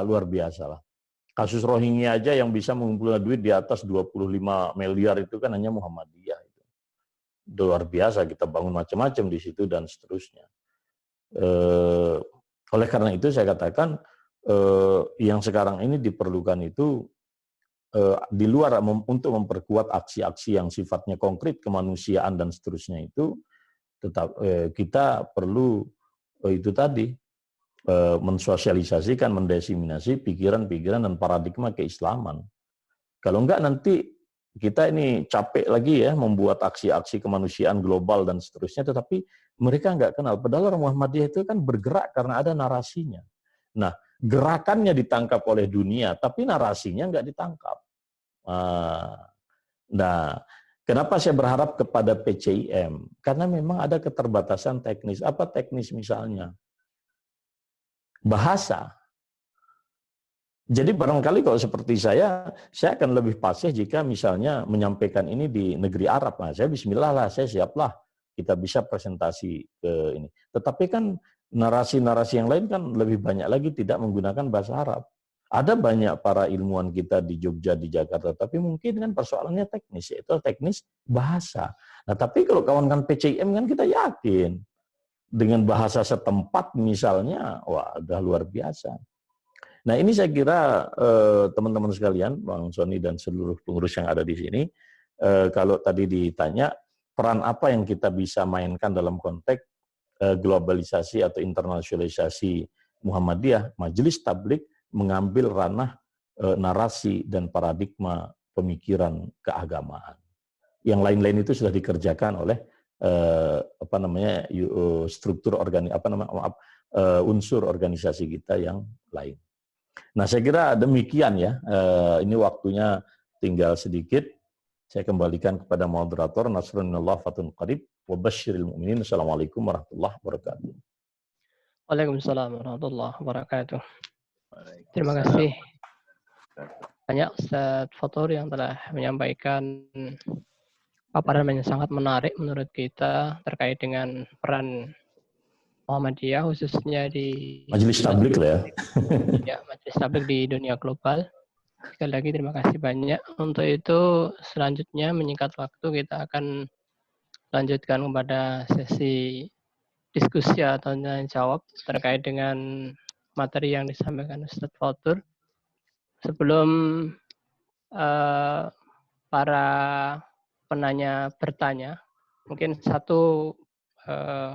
[SPEAKER 2] luar biasa lah. Kasus Rohingya aja yang bisa mengumpulkan duit di atas 25 miliar itu kan hanya Muhammadiyah. Luar biasa, kita bangun macam-macam di situ dan seterusnya. Oleh karena itu saya katakan yang sekarang ini diperlukan itu di luar untuk memperkuat aksi-aksi yang sifatnya konkret kemanusiaan dan seterusnya itu, tetap kita perlu itu tadi mensosialisasikan, mendiseminasi pikiran-pikiran dan paradigma keislaman. Kalau enggak nanti kita ini capek lagi ya membuat aksi-aksi kemanusiaan global dan seterusnya, tetapi mereka enggak kenal. Padahal orang Muhammadiyah itu kan bergerak karena ada narasinya. Nah, gerakannya ditangkap oleh dunia, tapi narasinya enggak ditangkap. Nah, kenapa saya berharap kepada PCIM? Karena memang ada keterbatasan teknis. Apa teknis misalnya? Bahasa. Jadi barangkali kalau seperti saya akan lebih fasih jika misalnya menyampaikan ini di negeri Arab. Nah, saya bismillah lah, saya siaplah. Kita bisa presentasi ke ini. Tetapi kan narasi-narasi yang lain kan lebih banyak lagi tidak menggunakan bahasa Arab. Ada banyak para ilmuwan kita di Jogja, di Jakarta, tapi mungkin kan persoalannya teknis, yaitu teknis bahasa. Nah, tapi kalau kawan-kawan PCIM kan kita yakin dengan bahasa setempat misalnya, wah udah luar biasa. Nah ini saya kira teman-teman sekalian, Bang Sony dan seluruh pengurus yang ada di sini, kalau tadi ditanya peran apa yang kita bisa mainkan dalam konteks globalisasi atau internasionalisasi Muhammadiyah, Majelis Tabligh mengambil ranah narasi dan paradigma pemikiran keagamaan. Yang lain-lain itu sudah dikerjakan oleh struktur unsur organisasi kita yang lain. Nah, saya kira demikian ya. Ini waktunya tinggal sedikit. Saya kembalikan kepada moderator Nasrunillah Fatun Qarib wa basyiril mu'minin. Assalamualaikum warahmatullahi wabarakatuh.
[SPEAKER 1] Waalaikumsalam warahmatullahi wabarakatuh. Terima kasih banyak Ustaz Fatur yang telah menyampaikan paparan yang sangat menarik menurut kita terkait dengan peran Muhammadiyah khususnya di
[SPEAKER 2] Majelis Tabligh lah ya.
[SPEAKER 1] Ya, Majelis Tabligh di dunia global. Sekali lagi terima kasih banyak. Untuk itu selanjutnya menyingkat waktu kita akan lanjutkan kepada sesi diskusi atau tanya jawab terkait dengan materi yang disampaikan Ustaz Fatur. Sebelum para penanya bertanya, mungkin satu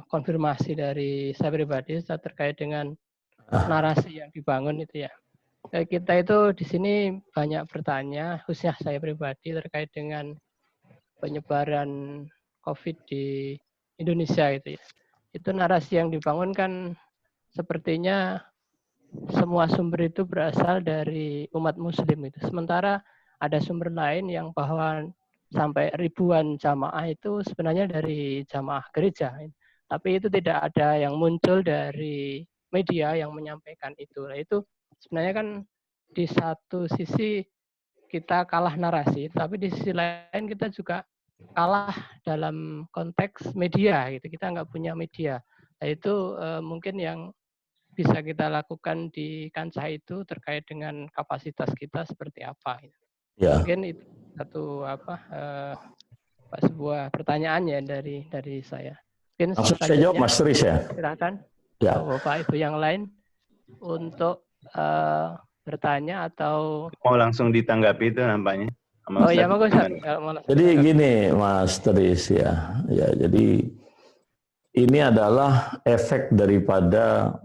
[SPEAKER 1] konfirmasi dari saya pribadi terkait dengan narasi yang dibangun itu ya. Kita itu di sini banyak bertanya, khususnya saya pribadi terkait dengan penyebaran COVID di Indonesia itu ya. Itu narasi yang dibangun kan sepertinya semua sumber itu berasal dari umat muslim itu. Sementara ada sumber lain yang bahwa sampai ribuan jamaah itu sebenarnya dari jamaah gereja. Tapi itu tidak ada yang muncul dari media yang menyampaikan itu. Nah, itu sebenarnya kan di satu sisi kita kalah narasi, tapi di sisi lain kita juga kalah dalam konteks media gitu. Kita nggak punya media. Nah, itu mungkin yang bisa kita lakukan di kancah itu terkait dengan kapasitas kita seperti apa.
[SPEAKER 2] Ya.
[SPEAKER 1] Mungkin itu satu sebuah pertanyaan ya dari saya. Mungkin
[SPEAKER 2] langsung saya jawab Mas Tris ya.
[SPEAKER 1] Silakan.
[SPEAKER 2] Ya.
[SPEAKER 1] Bapak Ibu yang lain untuk bertanya atau
[SPEAKER 3] mau langsung ditanggapi itu nampaknya sama
[SPEAKER 1] Oh iya,
[SPEAKER 3] Ustaz.
[SPEAKER 1] monggo Ustaz.
[SPEAKER 3] Gimana?
[SPEAKER 1] Kalau mau
[SPEAKER 2] Jadi
[SPEAKER 1] silakan.
[SPEAKER 2] gini Mas Teris ya, jadi ini adalah efek daripada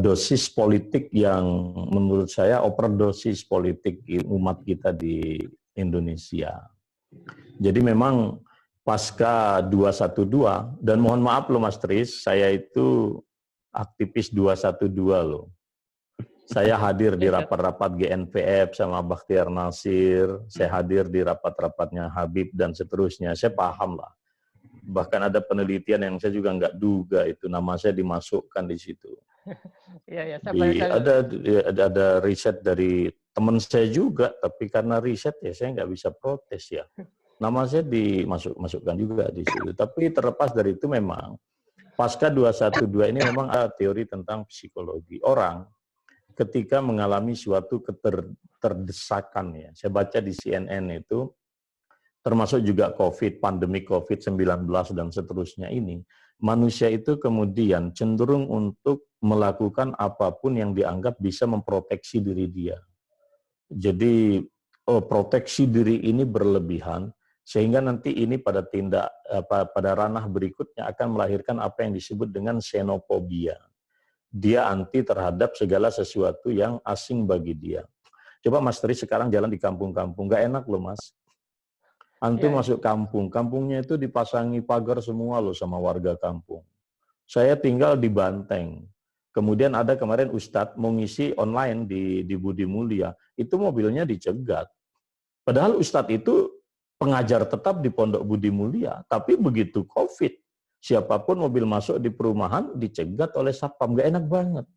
[SPEAKER 2] dosis politik yang menurut saya overdosis politik umat kita di Indonesia. Jadi memang pasca 212, dan mohon maaf loh Mas Tris, saya itu aktivis 212 loh. Saya hadir di rapat-rapat GNPF sama Bakhtiar Nasir, saya hadir di rapat-rapatnya Habib dan seterusnya. Saya paham lah. Bahkan ada penelitian yang saya juga nggak duga itu nama saya dimasukkan di situ.
[SPEAKER 1] Iya, saya banyak
[SPEAKER 2] Ada riset dari teman saya juga, tapi karena riset ya saya nggak bisa protes ya. Nama saya dimasukkan juga di situ. Tapi terlepas dari itu memang pasca 212 ini memang ada teori tentang psikologi orang ketika mengalami suatu keterdesakan ya. Saya baca di CNN itu, termasuk juga COVID, pandemi COVID-19 dan seterusnya ini, manusia itu kemudian cenderung untuk melakukan apapun yang dianggap bisa memproteksi diri dia. Jadi proteksi diri ini berlebihan, sehingga nanti ini pada ranah berikutnya akan melahirkan apa yang disebut dengan xenofobia. Dia anti terhadap segala sesuatu yang asing bagi dia. Coba Mas Tri sekarang jalan di kampung-kampung, nggak enak loh Mas. Antum masuk kampung, kampungnya itu dipasangi pagar semua loh sama warga kampung. Saya tinggal di Banteng. Kemudian ada kemarin Ustadz mau ngisi online di Budi Mulia, itu mobilnya dicegat. Padahal Ustadz itu pengajar tetap di Pondok Budi Mulia, tapi begitu COVID, siapapun mobil masuk di perumahan dicegat oleh satpam, gak enak banget.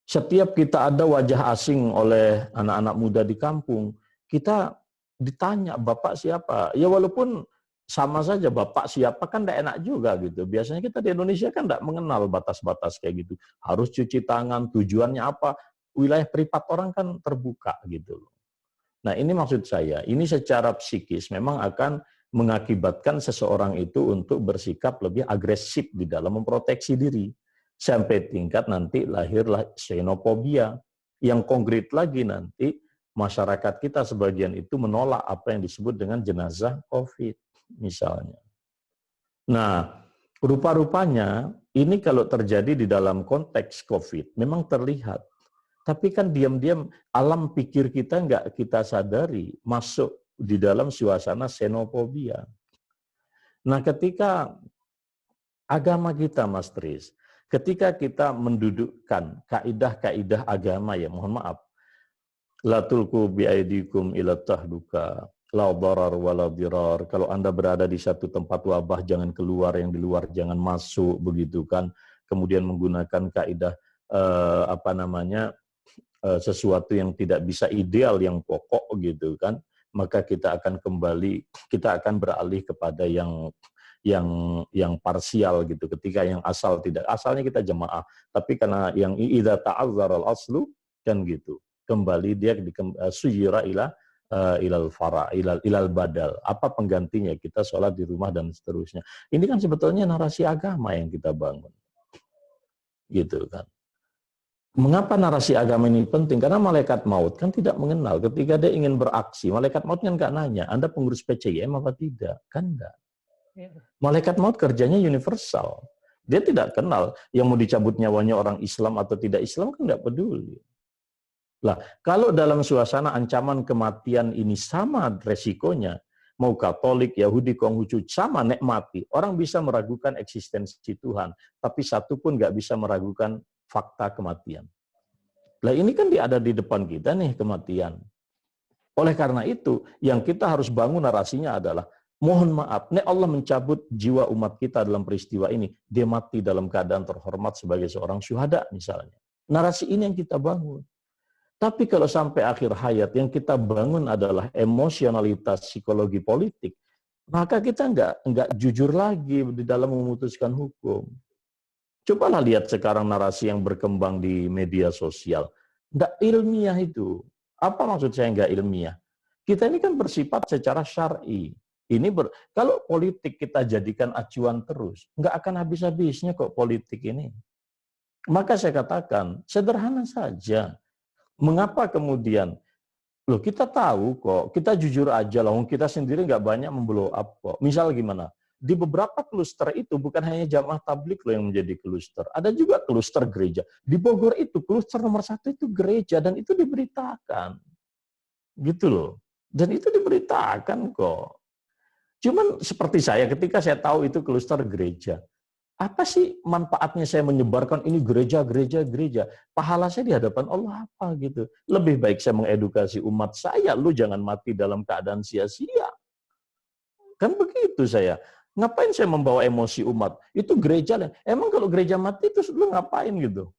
[SPEAKER 2] Setiap kita ada wajah asing oleh anak-anak muda di kampung, kita ditanya bapak siapa. Ya walaupun sama saja bapak siapa kan gak enak juga gitu. Biasanya kita di Indonesia kan gak mengenal batas-batas kayak gitu. Harus cuci tangan, tujuannya apa? Wilayah privat orang kan terbuka gitu. Nah ini maksud saya, ini secara psikis memang akan mengakibatkan seseorang itu untuk bersikap lebih agresif di dalam memproteksi diri. Sampai tingkat nanti lahirlah xenofobia. Yang konkret lagi nanti, masyarakat kita sebagian itu menolak apa yang disebut dengan jenazah COVID misalnya. Nah, rupa-rupanya ini kalau terjadi di dalam konteks COVID memang terlihat. Tapi kan diam-diam alam pikir kita nggak kita sadari masuk di dalam suasana xenofobia. Nah ketika agama kita Mas Tris, ketika kita mendudukkan kaidah-kaidah agama ya mohon maaf, la tulqu biaidikum ila tahluka, la darar wala dirar. Kalau Anda berada di satu tempat wabah jangan keluar, yang di luar jangan masuk begitu kan. Kemudian menggunakan kaidah sesuatu yang tidak bisa ideal, yang pokok gitu kan, maka kita akan beralih kepada yang parsial gitu. Ketika yang asal tidak, asalnya kita jemaah, tapi karena yang idza ta'azzara al-aslu kan gitu, kembali dia suyira ilal fara, ilal badal. Apa penggantinya? Kita sholat di rumah dan seterusnya. Ini kan sebetulnya narasi agama yang kita bangun. Gitu kan. Mengapa narasi agama ini penting? Karena malaikat maut kan tidak mengenal. Ketika dia ingin beraksi, malaikat maut kan nggak nanya, Anda pengurus PCIM apa tidak? Kan enggak. Malaikat maut kerjanya universal. Dia tidak kenal yang mau dicabut nyawanya orang Islam atau tidak Islam, kan nggak peduli. Lah, kalau dalam suasana ancaman kematian ini sama resikonya, mau Katolik, Yahudi, Konghucu, sama nikmati. Orang bisa meragukan eksistensi Tuhan, tapi satu pun nggak bisa meragukan fakta kematian. Lah ini kan ada di depan kita nih kematian. Oleh karena itu, yang kita harus bangun narasinya adalah, mohon maaf, nek Allah mencabut jiwa umat kita dalam peristiwa ini, dia mati dalam keadaan terhormat sebagai seorang syuhada misalnya. Narasi ini yang kita bangun. Tapi kalau sampai akhir hayat yang kita bangun adalah emosionalitas psikologi politik, maka kita nggak jujur lagi di dalam memutuskan hukum. Cobalah lihat sekarang narasi yang berkembang di media sosial. Nggak ilmiah itu. Apa maksud saya nggak ilmiah? Kita ini kan bersifat secara syar'i. Kalau politik kita jadikan acuan terus, nggak akan habis-habisnya kok politik ini. Maka saya katakan, sederhana saja. Mengapa kemudian Loh, kita tahu kok, kita jujur aja lah, kita sendiri nggak banyak memblow up kok. Misal gimana? Di beberapa kluster itu bukan hanya jamaah tablik loh yang menjadi kluster. Ada juga kluster gereja. Di Bogor itu kluster nomor 1 itu gereja dan itu diberitakan. Gitu loh. Dan itu diberitakan kok. Cuman seperti saya ketika saya tahu itu kluster gereja. Apa sih manfaatnya saya menyebarkan ini gereja? Pahala saya di hadapan Allah apa gitu. Lebih baik saya mengedukasi umat saya, lu jangan mati dalam keadaan sia-sia. Kan begitu saya. Ngapain saya membawa emosi umat? Itu gereja. Emang kalau gereja mati itu lu ngapain gitu?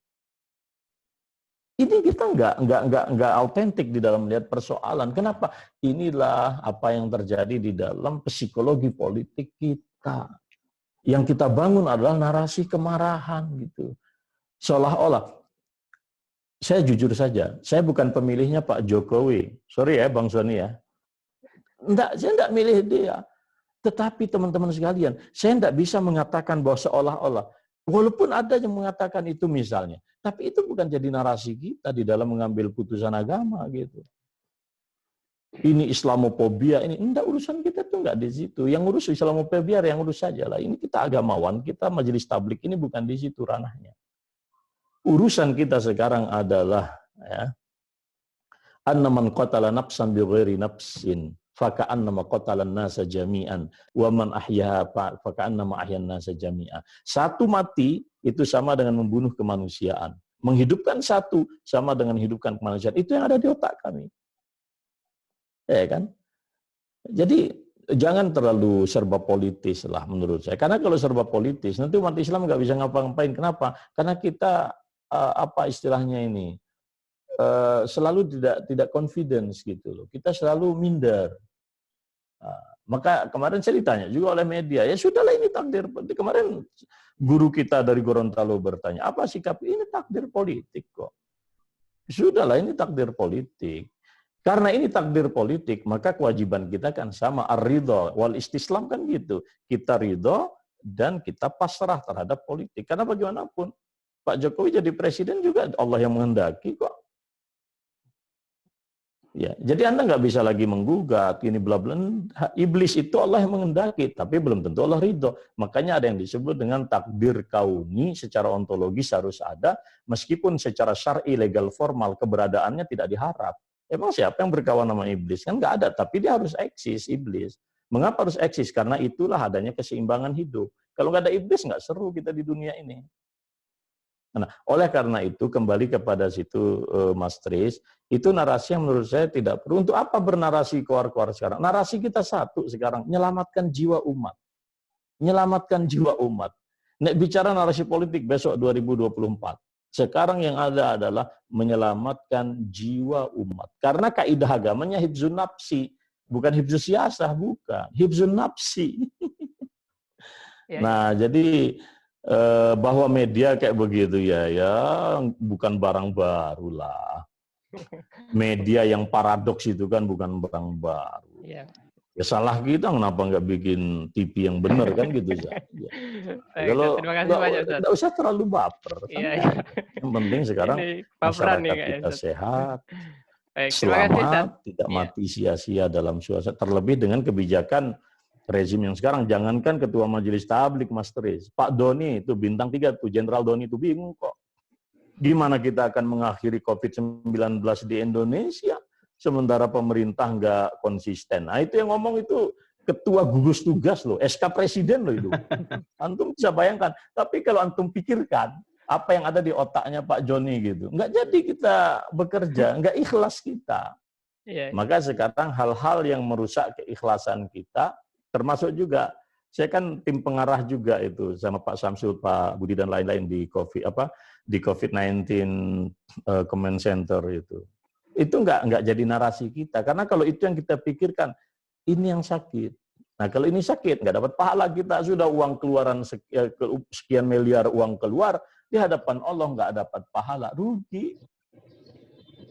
[SPEAKER 2] Ini kita nggak autentik di dalam melihat persoalan. Kenapa? Inilah apa yang terjadi di dalam psikologi politik kita. Yang kita bangun adalah narasi kemarahan gitu. Seolah-olah, saya jujur saja, saya bukan pemilihnya Pak Jokowi. Sorry ya Bang Sony ya. Saya enggak milih dia. Tetapi teman-teman sekalian, saya enggak bisa mengatakan bahwa seolah-olah, walaupun ada yang mengatakan itu misalnya, tapi itu bukan jadi narasi kita di dalam mengambil putusan agama gitu. Ini Islamofobia, ini enggak, urusan kita tuh enggak di situ. Yang urus Islamofobia yang urus saja lah. Ini kita agamawan, kita majelis tablik ini bukan di situ ranahnya. Urusan kita sekarang adalah ya, anna man qatala nafsan bighairi nafsin faka'annama qatalan nasa jami'an wa man ahyaha faka'annama ahyan nasa jami'a. Satu mati itu sama dengan membunuh kemanusiaan. Menghidupkan satu sama dengan hidupkan kemanusiaan. Itu yang ada di otak kami. Ya kan? Jadi jangan terlalu serba politis lah menurut saya. Karena kalau serba politis nanti umat Islam nggak bisa ngapa-ngapain. Kenapa? Karena kita apa istilahnya ini selalu tidak confidence gitu loh. Kita selalu minder. Maka kemarin saya ditanya juga oleh media, ya sudahlah ini takdir. Kemarin guru kita dari Gorontalo bertanya, apa sikap ini takdir politik kok? Sudahlah ini takdir politik. Karena ini takdir politik, maka kewajiban kita kan sama, ar-ridho wal istislam kan gitu. Kita ridho dan kita pasrah terhadap politik. Karena bagaimanapun, Pak Jokowi jadi presiden juga Allah yang menghendaki kok. Ya, jadi Anda nggak bisa lagi menggugat, ini bla bla. Iblis itu Allah yang menghendaki, tapi belum tentu Allah ridho. Makanya ada yang disebut dengan takdir kauni, secara ontologis harus ada, meskipun secara syar'i legal formal keberadaannya tidak diharap. Emang siapa yang berkawan sama iblis? Kan nggak ada, tapi dia harus eksis, iblis. Mengapa harus eksis? Karena itulah adanya keseimbangan hidup. Kalau nggak ada iblis, nggak seru kita di dunia ini. Nah, oleh karena itu, kembali kepada situ Mas Tris, itu narasi yang menurut saya tidak perlu. Untuk apa bernarasi keluar-keluar sekarang? Narasi kita satu sekarang, menyelamatkan jiwa umat. Menyelamatkan jiwa umat. Nek bicara narasi politik besok 2024. Sekarang yang ada adalah menyelamatkan jiwa umat. Karena kaidah agamanya hifzun nafsi, bukan hifzus siyasah, bukan. Hifzun nafsi. Nah, jadi bahwa media kayak begitu ya bukan barang baru lah. Media yang paradoks itu kan bukan barang baru. Ya salah kita kenapa nggak bikin TV yang benar kan gitu saja. Kalau nggak usah terlalu baper. Kan? Yang penting sekarang masyarakat kita sehat, selamat, tidak mati sia-sia dalam suasana. Terlebih dengan kebijakan rezim yang sekarang. Jangankan Ketua Majelis Tablik Mas Tris, Pak Doni itu bintang 3 tuh, Jenderal Doni itu bingung kok. Gimana kita akan mengakhiri COVID-19 di Indonesia? Sementara pemerintah nggak konsisten. Nah itu yang ngomong itu ketua gugus tugas loh, SK Presiden loh itu. Antum bisa bayangkan. Tapi kalau antum pikirkan apa yang ada di otaknya Pak Joni gitu, nggak jadi kita bekerja, nggak ikhlas kita. Maka sekarang hal-hal yang merusak keikhlasan kita, termasuk juga saya kan tim pengarah juga itu sama Pak Samsul, Pak Budi dan lain-lain di COVID-19 Command Center itu. Itu nggak jadi narasi kita. Karena kalau itu yang kita pikirkan, ini yang sakit. Nah kalau ini sakit, nggak dapat pahala kita. Sudah uang keluaran sekian miliar uang keluar, di hadapan Allah nggak dapat pahala. Rugi.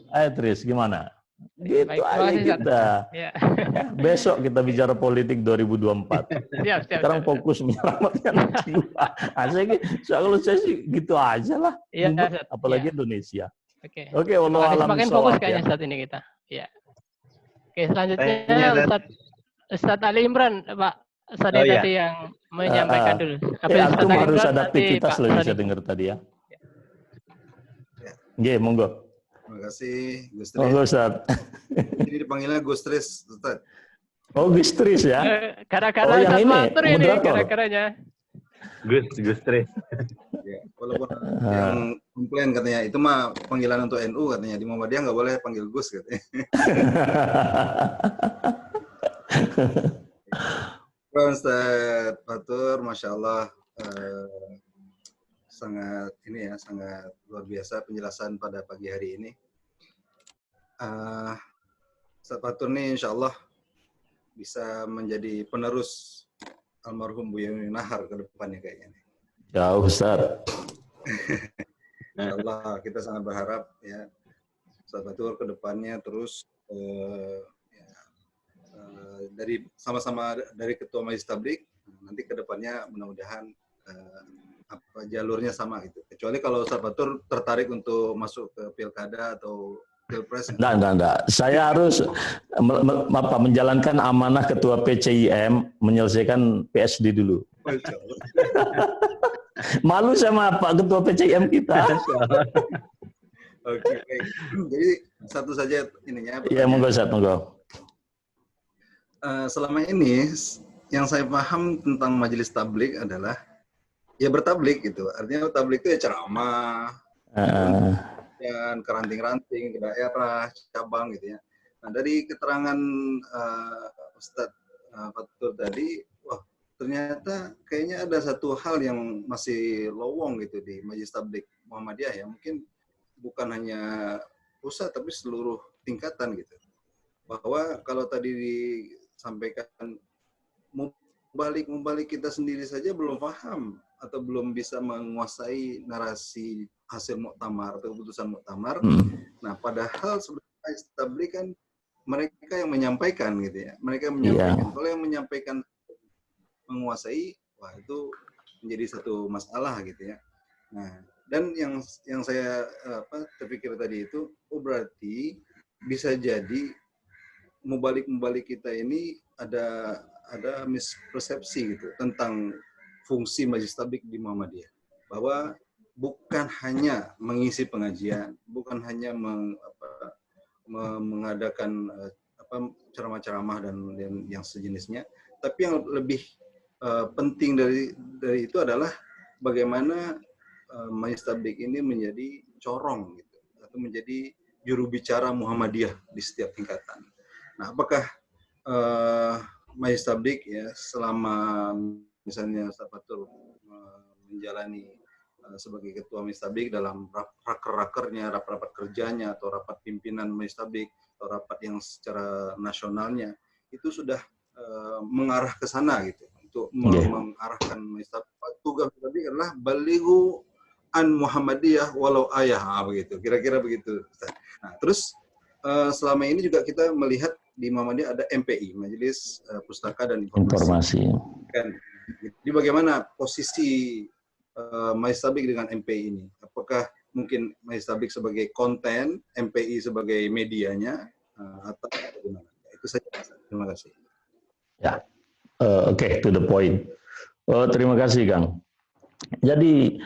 [SPEAKER 2] Ayo Tris, gimana? Gitu baik, aja kita. Ya. Besok kita bicara politik 2024. Sekarang fokus menyelamatkan jiwa. Kalau saya sih gitu aja lah. Apalagi Indonesia. Oke, Allah alam
[SPEAKER 1] semakin fokus kayaknya saat ini kita. Ya. Oke, selanjutnya
[SPEAKER 3] Tanya,
[SPEAKER 1] Ustadz Ali Imran, Pak Sani
[SPEAKER 3] Oh, iya.
[SPEAKER 1] tadi yang menyampaikan dulu. Habis Ustadz
[SPEAKER 2] Antum
[SPEAKER 1] Ali
[SPEAKER 2] harus
[SPEAKER 1] Imran,
[SPEAKER 2] ada
[SPEAKER 1] nanti
[SPEAKER 2] aktivitas
[SPEAKER 1] Pak
[SPEAKER 2] loh, bisa
[SPEAKER 1] Sani.
[SPEAKER 2] dengar tadi ya.
[SPEAKER 4] Ya.
[SPEAKER 2] Nggih, monggo.
[SPEAKER 4] Terima kasih, Gus Tris.
[SPEAKER 2] Monggo, Ustaz.
[SPEAKER 4] Ini dipanggilnya Gus Tris, Ustaz.
[SPEAKER 2] Oh, Gus Tris ya.
[SPEAKER 1] Gara-gara
[SPEAKER 2] Oh, yang
[SPEAKER 1] Ustadz
[SPEAKER 2] ini,
[SPEAKER 1] Fatur ini,
[SPEAKER 2] moderator.
[SPEAKER 1] gara-garanya.
[SPEAKER 3] Gus Tris.
[SPEAKER 4] Ya, walaupun yang komplain katanya, itu mah panggilan untuk NU katanya. Di Muhammadiyah nggak boleh panggil Gus katanya. Ustaz Fatur, Masya Allah, sangat sangat luar biasa penjelasan pada pagi hari ini. Ustaz Fatur nih Insya Allah bisa menjadi penerus almarhum Bu Yeni Nahar ke depannya kayaknya.
[SPEAKER 2] Ya, Ustaz.
[SPEAKER 4] Insya Allah kita sangat berharap ya Ustaz Fatur ke depannya terus dari sama-sama dari Ketua Majelis Tabligh, nanti ke depannya mudah-mudahan jalurnya sama gitu. Kecuali kalau Ustaz Fatur tertarik untuk masuk ke pilkada atau pilpres.
[SPEAKER 2] Enggak. Saya harus menjalankan amanah Ketua PCIM, menyelesaikan PSD dulu. Malu sama Pak Ketua PCIM kita.
[SPEAKER 4] Oke, baik. Jadi satu saja ininya.
[SPEAKER 2] Iya, monggo Ustaz, monggo.
[SPEAKER 4] Selama ini yang saya paham tentang Majelis Tabligh adalah ya bertabligh gitu. Artinya tabligh itu ya ceramah, dan keranting-ranting ke daerah, cabang gitu ya. Nah, dari keterangan Ustadz Fatur tadi, wah ternyata kayaknya ada satu hal yang masih lowong gitu di Majelis Tabligh Muhammadiyah ya. Mungkin bukan hanya pusat tapi seluruh tingkatan gitu. Bahwa kalau tadi disampaikan mubalik kita sendiri saja belum paham atau belum bisa menguasai narasi hasil muktamar atau keputusan muktamar. Nah, padahal sebenarnya tabligh kan mereka yang menyampaikan gitu ya. Mereka menyampaikan. Yeah. Kalau yang menyampaikan menguasai, wah itu menjadi satu masalah gitu ya. Nah, dan yang saya terpikir tadi itu, oh berarti bisa jadi mubalik kita ini ada mispersepsi gitu tentang fungsi Majelis Tabligh di Muhammadiyah, bahwa bukan hanya mengisi pengajian, bukan hanya mengadakan ceramah-ceramah dan yang sejenisnya, tapi yang lebih penting dari itu adalah bagaimana Majelis Tabligh ini menjadi corong gitu, atau menjadi juru bicara Muhammadiyah di setiap tingkatan. Nah, apakah Majelis Tabligh ya selama misalnya Ustaz Fatur menjalani sebagai Ketua Majelis Tabligh dalam raker-rakernya, rapat-rapat kerjanya, atau rapat pimpinan Majelis Tabligh, atau rapat yang secara nasionalnya, itu sudah mengarah ke sana gitu, untuk mengarahkan Majelis Tabligh. Tugas Tabligh adalah balighu an Muhammadiyah walau ayah, begitu, kira-kira begitu. Nah, terus selama ini juga kita melihat di Muhammadiyah ada MPI, Majelis Pustaka dan Informasi. Kan? Jadi bagaimana posisi Majelis Tabligh dengan MPI ini? Apakah mungkin Majelis Tabligh sebagai konten, MPI sebagai medianya, atau bagaimana? Itu saja. Terima kasih.
[SPEAKER 2] Ya, oke, to the point. Terima kasih, Kang. Jadi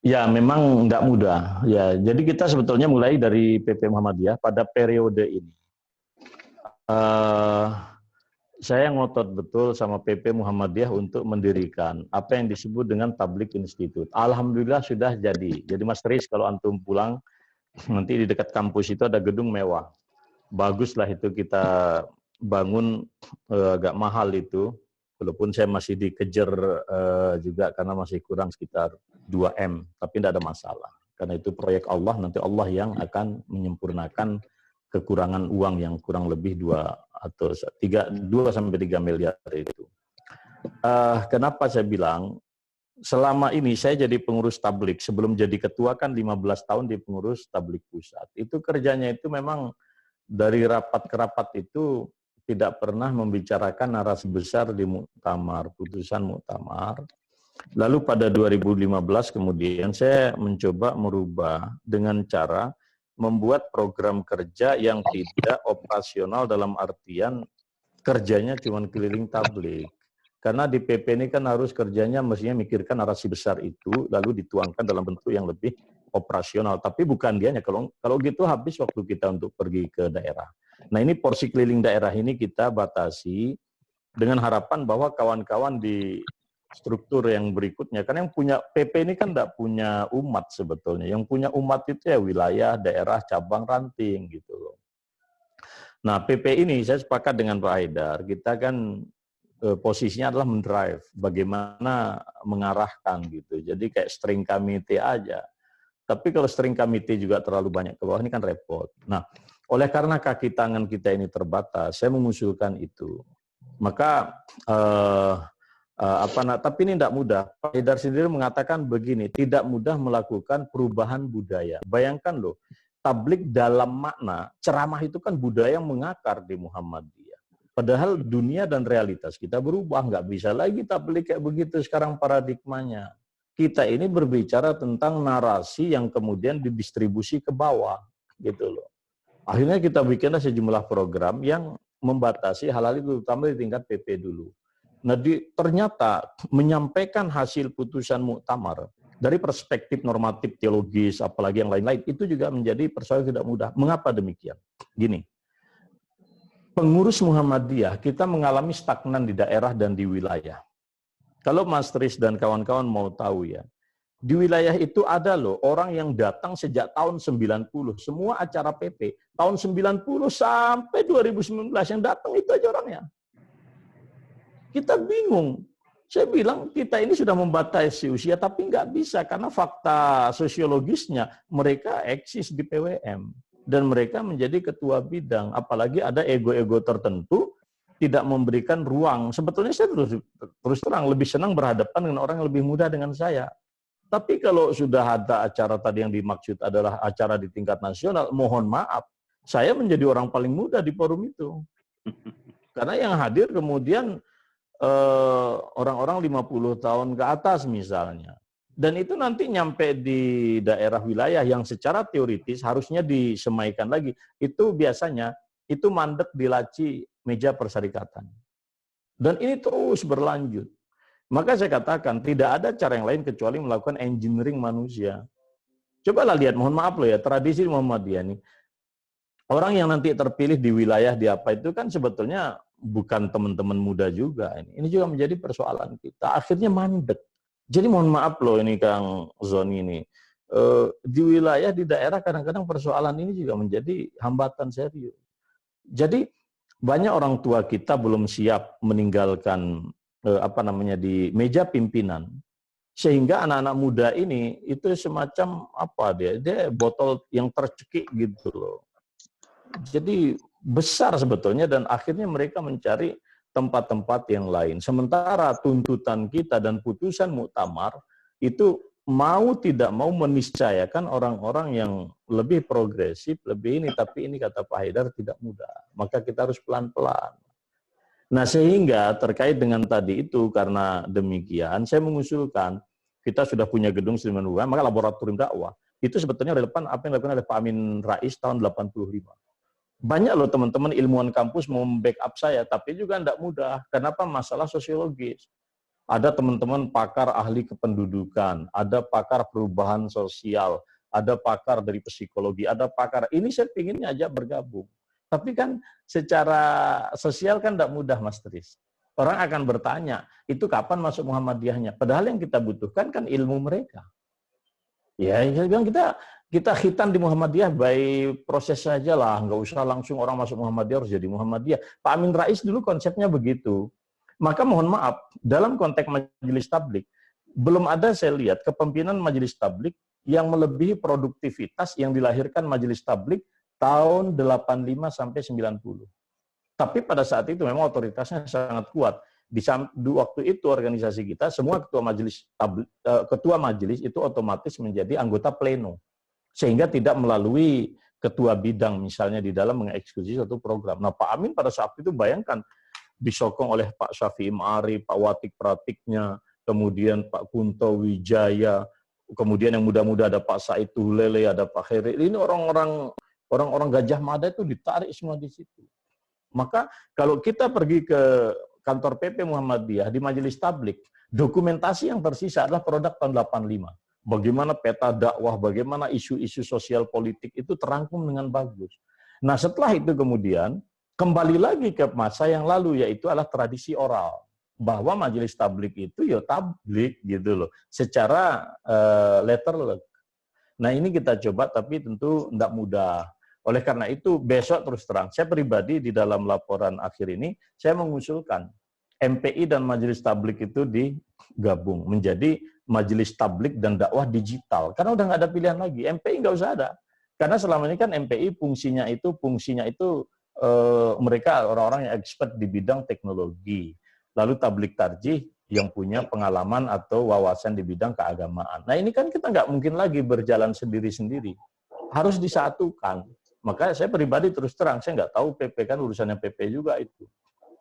[SPEAKER 2] ya memang nggak mudah. Ya, jadi kita sebetulnya mulai dari PP Muhammadiyah pada periode ini. Saya ngotot betul sama PP Muhammadiyah untuk mendirikan apa yang disebut dengan Tabligh Institute. Alhamdulillah sudah jadi. Jadi Mas Tris, kalau antum pulang, nanti di dekat kampus itu ada gedung mewah. Baguslah itu kita bangun, agak mahal itu. Walaupun saya masih dikejar juga karena masih kurang sekitar 2M, tapi tidak ada masalah. Karena itu proyek Allah, nanti Allah yang akan menyempurnakan kekurangan uang yang kurang lebih 2-3 miliar itu. Kenapa saya bilang, selama ini saya jadi pengurus tabligh, sebelum jadi ketua kan 15 tahun di pengurus tabligh pusat. Itu kerjanya itu memang dari rapat ke rapat itu tidak pernah membicarakan narasi besar di muktamar, putusan muktamar. Lalu pada 2015 kemudian saya mencoba merubah dengan cara membuat program kerja yang tidak operasional dalam artian kerjanya cuma keliling tablik. Karena di PP ini kan harus kerjanya mestinya mikirkan narasi besar itu, lalu dituangkan dalam bentuk yang lebih operasional. Tapi bukan dianya, kalau gitu habis waktu kita untuk pergi ke daerah. Nah ini porsi keliling daerah ini kita batasi dengan harapan bahwa kawan-kawan di struktur yang berikutnya, karena yang punya PP ini kan tidak punya umat sebetulnya. Yang punya umat itu ya wilayah, daerah, cabang, ranting gitu loh. Nah PP ini saya sepakat dengan Pak Haidar, kita kan posisinya adalah mendrive, bagaimana mengarahkan gitu. Jadi kayak steering committee aja. Tapi kalau steering committee juga terlalu banyak ke bawah ini kan repot. Nah, oleh karena kaki tangan kita ini terbatas, saya mengusulkan itu. Maka tapi ini tidak mudah. Pak Haidar sendiri mengatakan begini, tidak mudah melakukan perubahan budaya. Bayangkan loh, tablik dalam makna ceramah itu kan budaya yang mengakar di Muhammadiyah. Padahal dunia dan realitas kita berubah, nggak bisa lagi tablik kayak begitu sekarang paradigmanya. Kita ini berbicara tentang narasi yang kemudian didistribusi ke bawah, gitu loh. Akhirnya kita bikinlah sejumlah program yang membatasi hal-hal itu, terutama di tingkat PP dulu. Nah, ternyata menyampaikan hasil putusan muktamar dari perspektif normatif teologis, apalagi yang lain-lain, itu juga menjadi persoalan tidak mudah. Mengapa demikian? Gini, pengurus Muhammadiyah kita mengalami stagnan di daerah dan di wilayah. Kalau Mas Tris dan kawan-kawan mau tahu ya, di wilayah itu ada loh orang yang datang sejak tahun 90, semua acara PP, tahun 90 sampai 2019 yang datang itu aja orangnya. Kita bingung. Saya bilang kita ini sudah membatasi usia, tapi nggak bisa karena fakta sosiologisnya mereka eksis di PWM dan mereka menjadi ketua bidang. Apalagi ada ego-ego tertentu tidak memberikan ruang. Sebetulnya saya terus terang lebih senang berhadapan dengan orang yang lebih muda dengan saya. Tapi kalau sudah ada acara tadi yang dimaksud adalah acara di tingkat nasional, mohon maaf, saya menjadi orang paling muda di forum itu. Karena yang hadir kemudian orang-orang 50 tahun ke atas misalnya. Dan itu nanti nyampe di daerah wilayah yang secara teoritis harusnya disemaikan lagi. Itu biasanya, itu mandek di laci meja perserikatan. Dan ini terus berlanjut. Maka saya katakan, tidak ada cara yang lain kecuali melakukan engineering manusia. Cobalah lihat, mohon maaf loh ya, tradisi Muhammadiyah ini. Orang yang nanti terpilih di wilayah di apa itu kan sebetulnya bukan teman-teman muda juga. Ini juga menjadi persoalan kita. Akhirnya mandek. Jadi mohon maaf loh ini Kang Zoni ini. Di wilayah, di daerah kadang-kadang persoalan ini juga menjadi hambatan serius. Jadi banyak orang tua kita belum siap meninggalkan di meja pimpinan. Sehingga anak-anak muda ini itu semacam dia botol yang tercekik gitu loh. Jadi besar sebetulnya dan akhirnya mereka mencari tempat-tempat yang lain. Sementara tuntutan kita dan putusan muktamar itu mau tidak mau meniscayakan orang-orang yang lebih progresif, lebih ini, tapi ini kata Pak Haidar tidak mudah. Maka kita harus pelan-pelan. Nah sehingga terkait dengan tadi itu karena demikian saya mengusulkan kita sudah punya gedung Seniman Ruang, maka laboratorium dakwah itu sebetulnya relevan apa yang dilakukan oleh Pak Amin Rais tahun 85. Banyak loh teman-teman ilmuwan kampus mau backup saya, tapi juga tidak mudah. Kenapa? Masalah sosiologis. Ada teman-teman pakar ahli kependudukan, ada pakar perubahan sosial, ada pakar dari psikologi, ada pakar. Ini saya pinginnya aja bergabung. Tapi kan secara sosial kan tidak mudah, Mas Tris. Orang akan bertanya, itu kapan masuk Muhammadiyahnya? Padahal yang kita butuhkan kan ilmu mereka. Ya, saya bilang kita khitan di Muhammadiyah by proses saja lah, nggak usah langsung orang masuk Muhammadiyah harus jadi Muhammadiyah. Pak Amin Rais dulu konsepnya begitu. Maka mohon maaf, dalam konteks majelis tablik, belum ada saya lihat kepemimpinan majelis tablik yang melebihi produktivitas yang dilahirkan majelis tablik tahun 85 sampai 90. Tapi pada saat itu memang otoritasnya sangat kuat. Di waktu itu organisasi kita semua ketua majelis itu otomatis menjadi anggota pleno sehingga tidak melalui ketua bidang misalnya di dalam mengeksekusi suatu program. Nah Pak Amin pada saat itu bayangkan disokong oleh Pak Syafi'i Ma'arif, Pak Watik Pratiknya, kemudian Pak Kunto Wijaya, kemudian yang muda-muda ada Pak Said Tuhulele, ada Pak Heri. Ini orang-orang Gajah Mada itu ditarik semua di situ. Maka kalau kita pergi ke kantor PP Muhammadiyah di Majelis Tablik, dokumentasi yang tersisa adalah produk tahun 85. Bagaimana peta dakwah, bagaimana isu-isu sosial politik itu terangkum dengan bagus. Nah, setelah itu kemudian kembali lagi ke masa yang lalu, yaitu adalah tradisi oral. Bahwa Majelis Tablik itu ya tablik gitu loh, secara letterlek. Nah, ini kita coba, tapi tentu tidak mudah. Oleh karena itu, besok terus terang, saya pribadi di dalam laporan akhir ini, saya mengusulkan MPI dan Majelis Tablik itu digabung menjadi Majelis Tablik dan Dakwah Digital. Karena udah nggak ada pilihan lagi, MPI nggak usah ada. Karena selama ini kan MPI fungsinya itu mereka orang-orang yang expert di bidang teknologi. Lalu Tablik Tarjih yang punya pengalaman atau wawasan di bidang keagamaan. Nah, ini kan kita nggak mungkin lagi berjalan sendiri-sendiri. Harus disatukan. Maka saya pribadi terus terang, saya nggak tahu PP kan urusannya PP juga itu.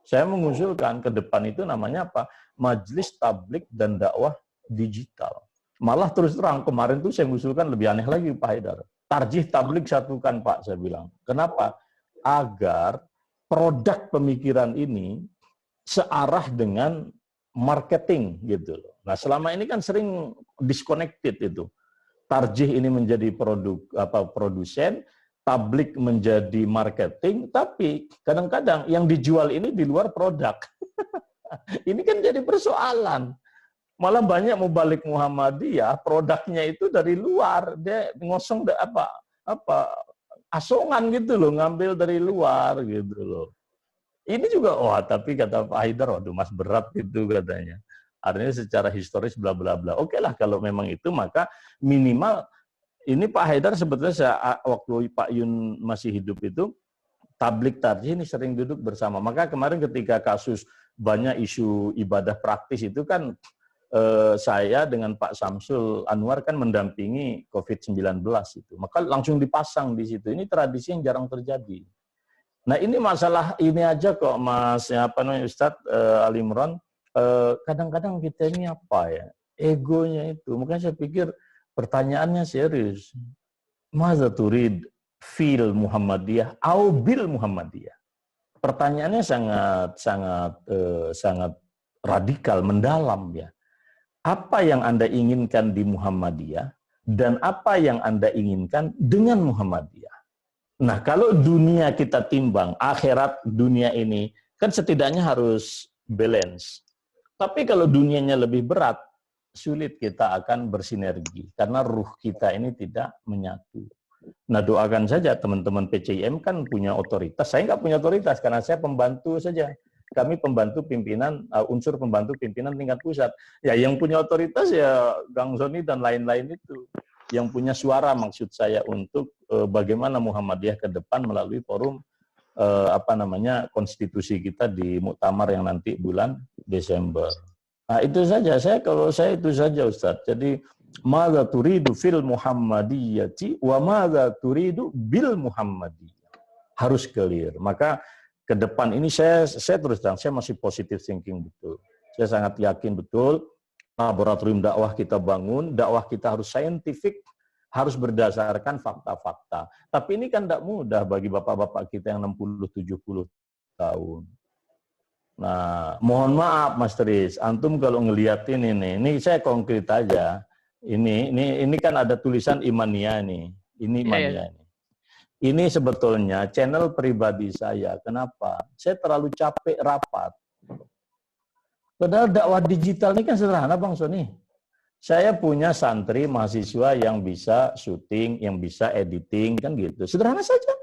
[SPEAKER 2] Saya mengusulkan ke depan itu namanya apa? Majelis Tablik dan Dakwah Digital. Malah terus terang, kemarin tuh saya mengusulkan lebih aneh lagi Pak Haidar. Tarjih Tablik satukan Pak, saya bilang. Kenapa? Agar produk pemikiran ini searah dengan marketing gitu loh. Nah, selama ini kan sering disconnected itu. Tarjih ini menjadi produsen, Tablik menjadi marketing, tapi kadang-kadang yang dijual ini di luar produk. Ini kan jadi persoalan. Malah banyak mubalik Muhammadiyah, produknya itu dari luar, dia ngosong asongan gitu loh, ngambil dari luar gitu loh. Ini juga, tapi kata Pak Haidar, waduh mas berat gitu katanya. Artinya secara historis bla bla bla. Oke lah kalau memang itu, maka minimal ini Pak Haidar sebetulnya waktu Pak Yun masih hidup itu, Tablik Tarjih ini sering duduk bersama. Maka kemarin ketika kasus banyak isu ibadah praktis itu kan saya dengan Pak Samsul Anwar kan mendampingi COVID-19 itu. Maka langsung dipasang di situ. Ini tradisi yang jarang terjadi. Nah, ini masalah ini aja kok Mas Ustadz Ali Imran, kadang-kadang kita ini apa ya? Egonya itu. Makanya saya pikir pertanyaannya serius. Maza turid fil Muhammadiyah au bil Muhammadiyah? Pertanyaannya sangat radikal, mendalam ya. Apa yang Anda inginkan di Muhammadiyah dan apa yang Anda inginkan dengan Muhammadiyah? Nah, kalau dunia kita timbang, akhirat dunia ini kan setidaknya harus balance. Tapi kalau dunianya lebih berat, sulit kita akan bersinergi karena ruh kita ini tidak menyatu. Nah, doakan saja teman-teman PCIM kan punya otoritas. Saya nggak punya otoritas karena saya pembantu saja. Kami pembantu pimpinan, unsur pembantu pimpinan tingkat pusat. Ya, yang punya otoritas ya Gang Soni dan lain-lain itu. Yang punya suara maksud saya untuk bagaimana Muhammadiyah ke depan melalui forum konstitusi kita di muktamar yang nanti bulan Desember. Nah, itu saja. Kalau saya itu saja Ustaz. Jadi madza turidu fil Muhammadiyati wa madza turidu bil Muhammadiyah. Harus clear. Maka ke depan ini saya terus terang saya masih positive thinking betul. Saya sangat yakin betul laboratorium dakwah kita bangun, dakwah kita harus saintifik, harus berdasarkan fakta-fakta. Tapi ini kan tidak mudah bagi bapak-bapak kita yang 60-70 tahun. Nah, mohon maaf Mas Tris, antum kalau ngeliatin ini saya konkret aja. Ini kan ada tulisan Imania nih. Ini Imania nih. Ini sebetulnya channel pribadi saya. Kenapa? Saya terlalu capek rapat. Padahal dakwah digital ini kan sederhana Bang Soni. Saya punya santri mahasiswa yang bisa syuting, yang bisa editing, kan gitu. Sederhana saja.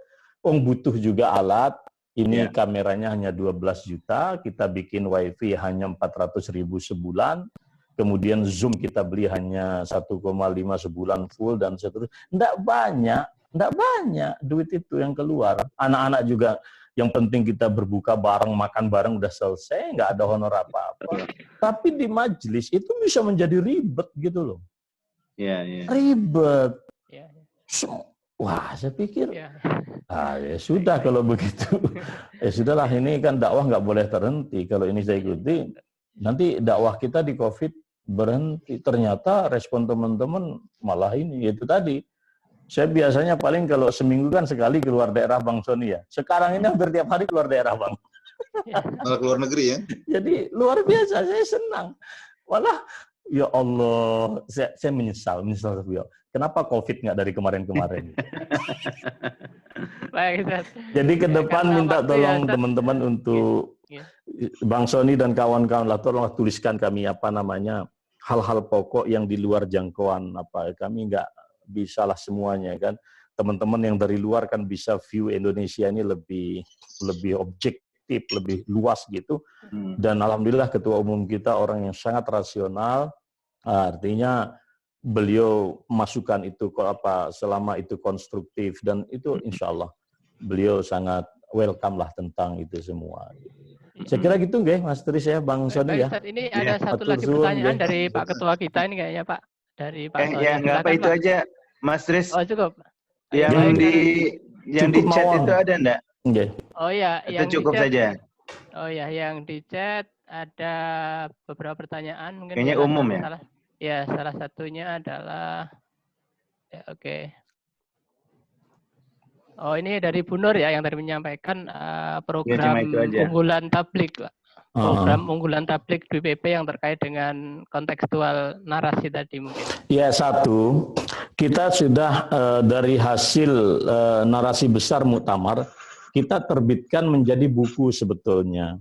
[SPEAKER 2] Butuh juga alat. Ini kameranya hanya 12 juta, kita bikin wifi hanya 400.000 sebulan. Kemudian Zoom kita beli hanya 1,5 sebulan full dan seterusnya. Enggak banyak duit itu yang keluar. Anak-anak juga yang penting kita berbuka bareng, makan bareng udah selesai, nggak ada honor apa-apa. Tapi di majelis itu bisa menjadi ribet gitu loh. Ribet. Wah, saya pikir, ya sudah kalau begitu. Ya sudahlah, ini kan dakwah nggak boleh terhenti. Kalau ini saya ikuti, nanti dakwah kita di COVID berhenti. Ternyata respon teman-teman malah ini, itu tadi. Saya biasanya paling kalau seminggu kan sekali keluar daerah Bang Sony ya. Sekarang ini hampir tiap hari keluar daerah Bang.
[SPEAKER 4] Malah keluar negeri ya?
[SPEAKER 2] Jadi luar biasa, saya senang. Malah, ya Allah, saya menyesal beliau. Kenapa COVID nggak dari kemarin-kemarin?
[SPEAKER 1] Baik, Ustaz.
[SPEAKER 2] Jadi ke depan minta tolong
[SPEAKER 1] Ustaz.
[SPEAKER 2] teman-teman untuk Bang Sony dan kawan-kawan lah, tolonglah tuliskan kami apa namanya hal-hal pokok yang di luar jangkauan apa kami nggak bisalah semuanya kan. Teman-teman yang dari luar kan bisa view Indonesia ini lebih objektif, lebih luas gitu. Dan alhamdulillah ketua umum kita orang yang sangat rasional, artinya beliau masukan itu apa selama itu konstruktif dan itu insya Allah beliau sangat welcome lah tentang itu semua. Saya kira gitu nggih Mas Tris ya Bang Sony ya.
[SPEAKER 1] Ustaz, ini ada satu lagi pertanyaan dari Pak Ketua kita ini kayaknya Pak, dari Pak Sony.
[SPEAKER 3] Ya nggak apa itu Pak. Aja Mas Tris.
[SPEAKER 1] Oh cukup.
[SPEAKER 3] Yang di chat itu ada enggak?
[SPEAKER 2] Okay.
[SPEAKER 1] Oh ya,
[SPEAKER 3] yang cukup saja.
[SPEAKER 1] Oh ya, yang di chat ada beberapa pertanyaan mungkin.
[SPEAKER 3] Kayaknya umum ya.
[SPEAKER 1] Ya, salah satunya adalah ya, oke. Oh, ini dari Bu Nur ya yang tadi menyampaikan program unggulan tablik, Pak. Program unggulan tablik DPP yang terkait dengan kontekstual narasi tadi mungkin. Ya,
[SPEAKER 2] satu, kita sudah dari hasil narasi besar muktamar, kita terbitkan menjadi buku sebetulnya.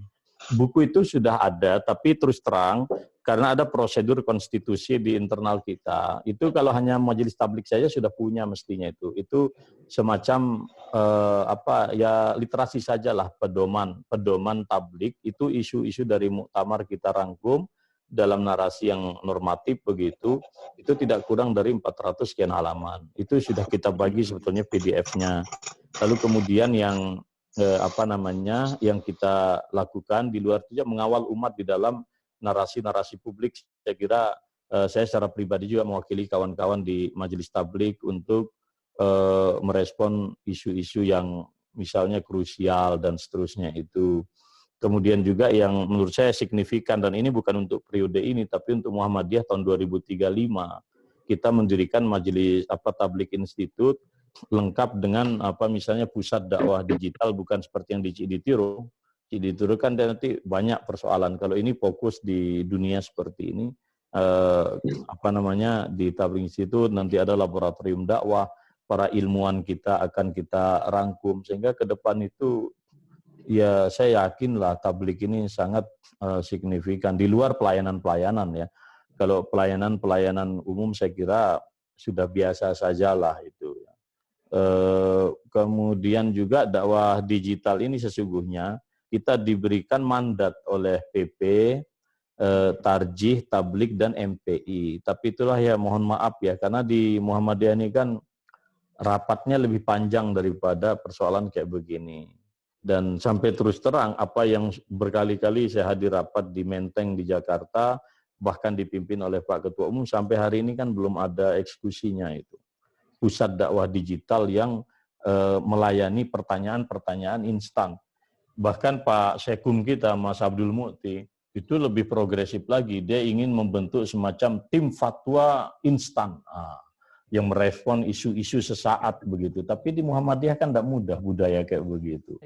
[SPEAKER 2] Buku itu sudah ada, tapi terus terang, karena ada prosedur konstitusi di internal kita, itu kalau hanya majelis tablik saja sudah punya mestinya itu. Itu semacam literasi sajalah pedoman tablik itu isu-isu dari muktamar kita rangkum dalam narasi yang normatif begitu. Itu tidak kurang dari 400 sekian halaman. Itu sudah kita bagi sebetulnya PDF-nya. Lalu kemudian yang yang kita lakukan di luar itu mengawal umat di dalam narasi-narasi publik. Saya kira saya secara pribadi juga mewakili kawan-kawan di Majelis Tablik untuk merespon isu-isu yang misalnya krusial dan seterusnya itu. Kemudian juga yang menurut saya signifikan, dan ini bukan untuk periode ini, tapi untuk Muhammadiyah tahun 2035, kita mendirikan Majelis Tablik Institute lengkap dengan misalnya pusat dakwah digital, bukan seperti yang di Ciditiro. Ciditiro kan nanti banyak persoalan. Kalau ini fokus di dunia seperti ini, di Tablik Institute nanti ada laboratorium dakwah, para ilmuwan kita akan kita rangkum sehingga ke depan itu ya saya yakinlah tablik ini sangat signifikan di luar pelayanan-pelayanan ya. Kalau pelayanan umum saya kira sudah biasa sajalah itu. Kemudian juga dakwah digital ini sesungguhnya kita diberikan mandat oleh PP, Tarjih, Tablik, dan MPI. Tapi itulah ya mohon maaf ya, karena di Muhammadiyah ini kan rapatnya lebih panjang daripada persoalan kayak begini. Dan sampai terus terang apa yang berkali-kali saya hadir rapat di Menteng di Jakarta, bahkan dipimpin oleh Pak Ketua Umum, sampai hari ini kan belum ada eksekusinya itu. Pusat dakwah digital yang melayani pertanyaan-pertanyaan instan. Bahkan Pak Sekum kita, Mas Abdul Mukti, itu lebih progresif lagi. Dia ingin membentuk semacam tim fatwa instan yang merespon isu-isu sesaat begitu. Tapi di Muhammadiyah kan tidak mudah budaya kayak begitu.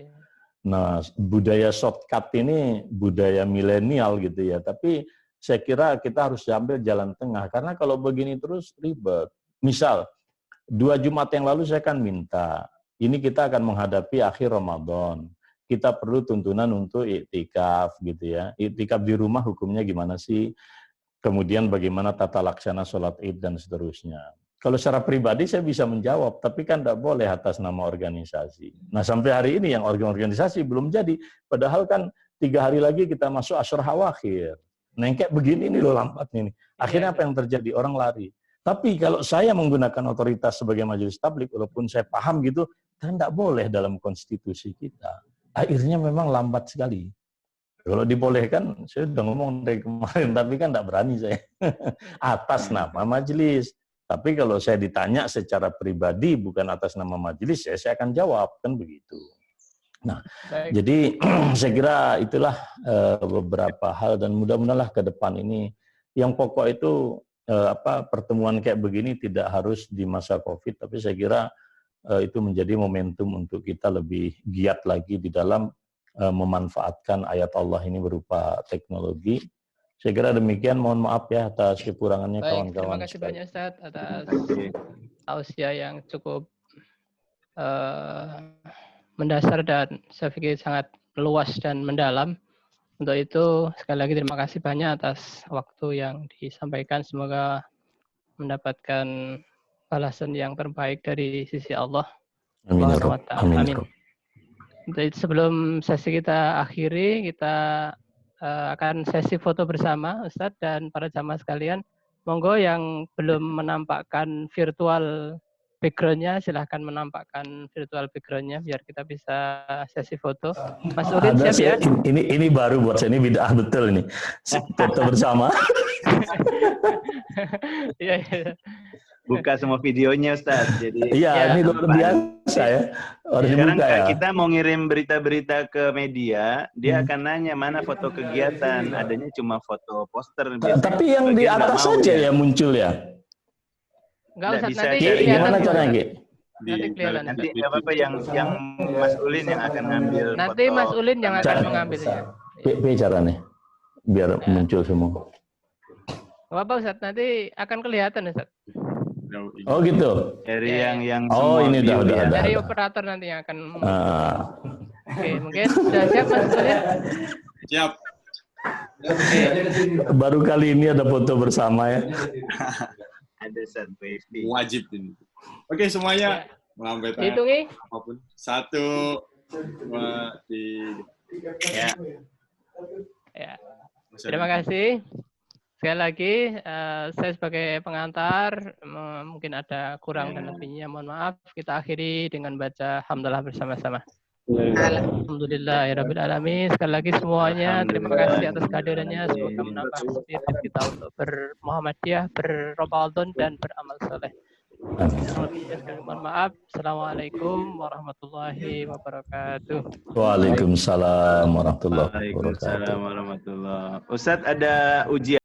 [SPEAKER 2] Nah, budaya shortcut ini budaya milenial gitu ya. Tapi saya kira kita harus ambil jalan tengah. Karena kalau begini terus ribet. Misal, 2 Jumat yang lalu saya kan minta, ini kita akan menghadapi akhir Ramadan. Kita perlu tuntunan untuk iktikaf gitu ya. Iktikaf di rumah hukumnya gimana sih? Kemudian bagaimana tata laksana sholat Id dan seterusnya. Kalau secara pribadi saya bisa menjawab, tapi kan tidak boleh atas nama organisasi. Nah sampai hari ini yang organisasi belum jadi. Padahal kan 3 hari lagi kita masuk Asyur Hawakhir. Nah yang kayak begini nih loh lambatnya nih. Akhirnya apa yang terjadi? Orang lari. Tapi kalau saya menggunakan otoritas sebagai majelis tablik, walaupun saya paham gitu, kan tidak boleh dalam konstitusi kita. Akhirnya memang lambat sekali. Kalau dibolehkan, saya sudah ngomong dari kemarin, tapi kan tidak berani saya. Atas nama majelis. Tapi kalau saya ditanya secara pribadi, bukan atas nama majelis, ya saya akan jawab, kan begitu. Nah, jadi saya kira itulah beberapa hal, dan mudah-mudahan ke depan ini yang pokok itu pertemuan kayak begini tidak harus di masa COVID, tapi saya kira itu menjadi momentum untuk kita lebih giat lagi di dalam memanfaatkan ayat Allah ini berupa teknologi. Saya kira demikian, mohon maaf ya atas kekurangannya kawan-kawan.
[SPEAKER 1] Terima kasih banyak Ustaz atas tausiah yang cukup mendasar dan saya pikir sangat luas dan mendalam. Untuk itu sekali lagi terima kasih banyak atas waktu yang disampaikan. Semoga mendapatkan balasan yang terbaik dari sisi Allah.
[SPEAKER 2] Amin.
[SPEAKER 1] Amin. Jadi sebelum sesi kita akhiri, kita akan sesi foto bersama Ustadz dan para jamaah sekalian. Monggo yang belum menampakkan virtual background-nya, silahkan menampakkan virtual background-nya biar kita bisa sesi foto. Mas Ulin siap ya?
[SPEAKER 2] Ini baru buat saya, ini bid'ah betul ini. Foto bersama.
[SPEAKER 1] Iya.
[SPEAKER 3] Buka semua videonya Ustaz. Jadi
[SPEAKER 2] iya, ini luar biasa ya.
[SPEAKER 3] Sekarang kita mau ngirim berita-berita ke media, dia akan nanya mana foto kegiatan, adanya cuma foto poster.
[SPEAKER 2] Tapi yang di atas saja ya muncul ya.
[SPEAKER 1] Enggak usah nanti
[SPEAKER 2] gimana caranya,
[SPEAKER 3] Nanti apa yang Mas Ulin yang akan ngambil.
[SPEAKER 1] Nanti Mas Ulin yang akan mengambilnya.
[SPEAKER 2] Caranya biar muncul semua.
[SPEAKER 1] Apa Ustaz, nanti akan kelihatan Ustaz.
[SPEAKER 2] Oh gitu.
[SPEAKER 3] Dari yang
[SPEAKER 2] ini udah.
[SPEAKER 1] Dari operator nanti yang akan. Oke, mungkin sudah siap Mas Ulin?
[SPEAKER 5] Siap.
[SPEAKER 2] Baru kali ini ada foto bersama ya.
[SPEAKER 3] Ada
[SPEAKER 5] wajib ini. Oke semuanya melambai tangan.
[SPEAKER 1] Hitungi.
[SPEAKER 5] Apapun. 1, 2, 3.
[SPEAKER 1] Ya. Terima kasih. Sekali lagi, saya sebagai pengantar, mungkin ada kurang dan lebihnya, mohon maaf. Kita akhiri dengan baca hamdalah bersama-sama. Alhamdulillahirabbil alamin. Sekali lagi semuanya terima kasih atas kehadirannya. Semoga menambah spirit kita untuk bermuhammadiyah, berramadan dan beramal soleh. Mohon maaf. Assalamualaikum warahmatullahi wabarakatuh.
[SPEAKER 2] Waalaikumsalam warahmatullahi wabarakatuh.
[SPEAKER 3] Ustadz ada ujian.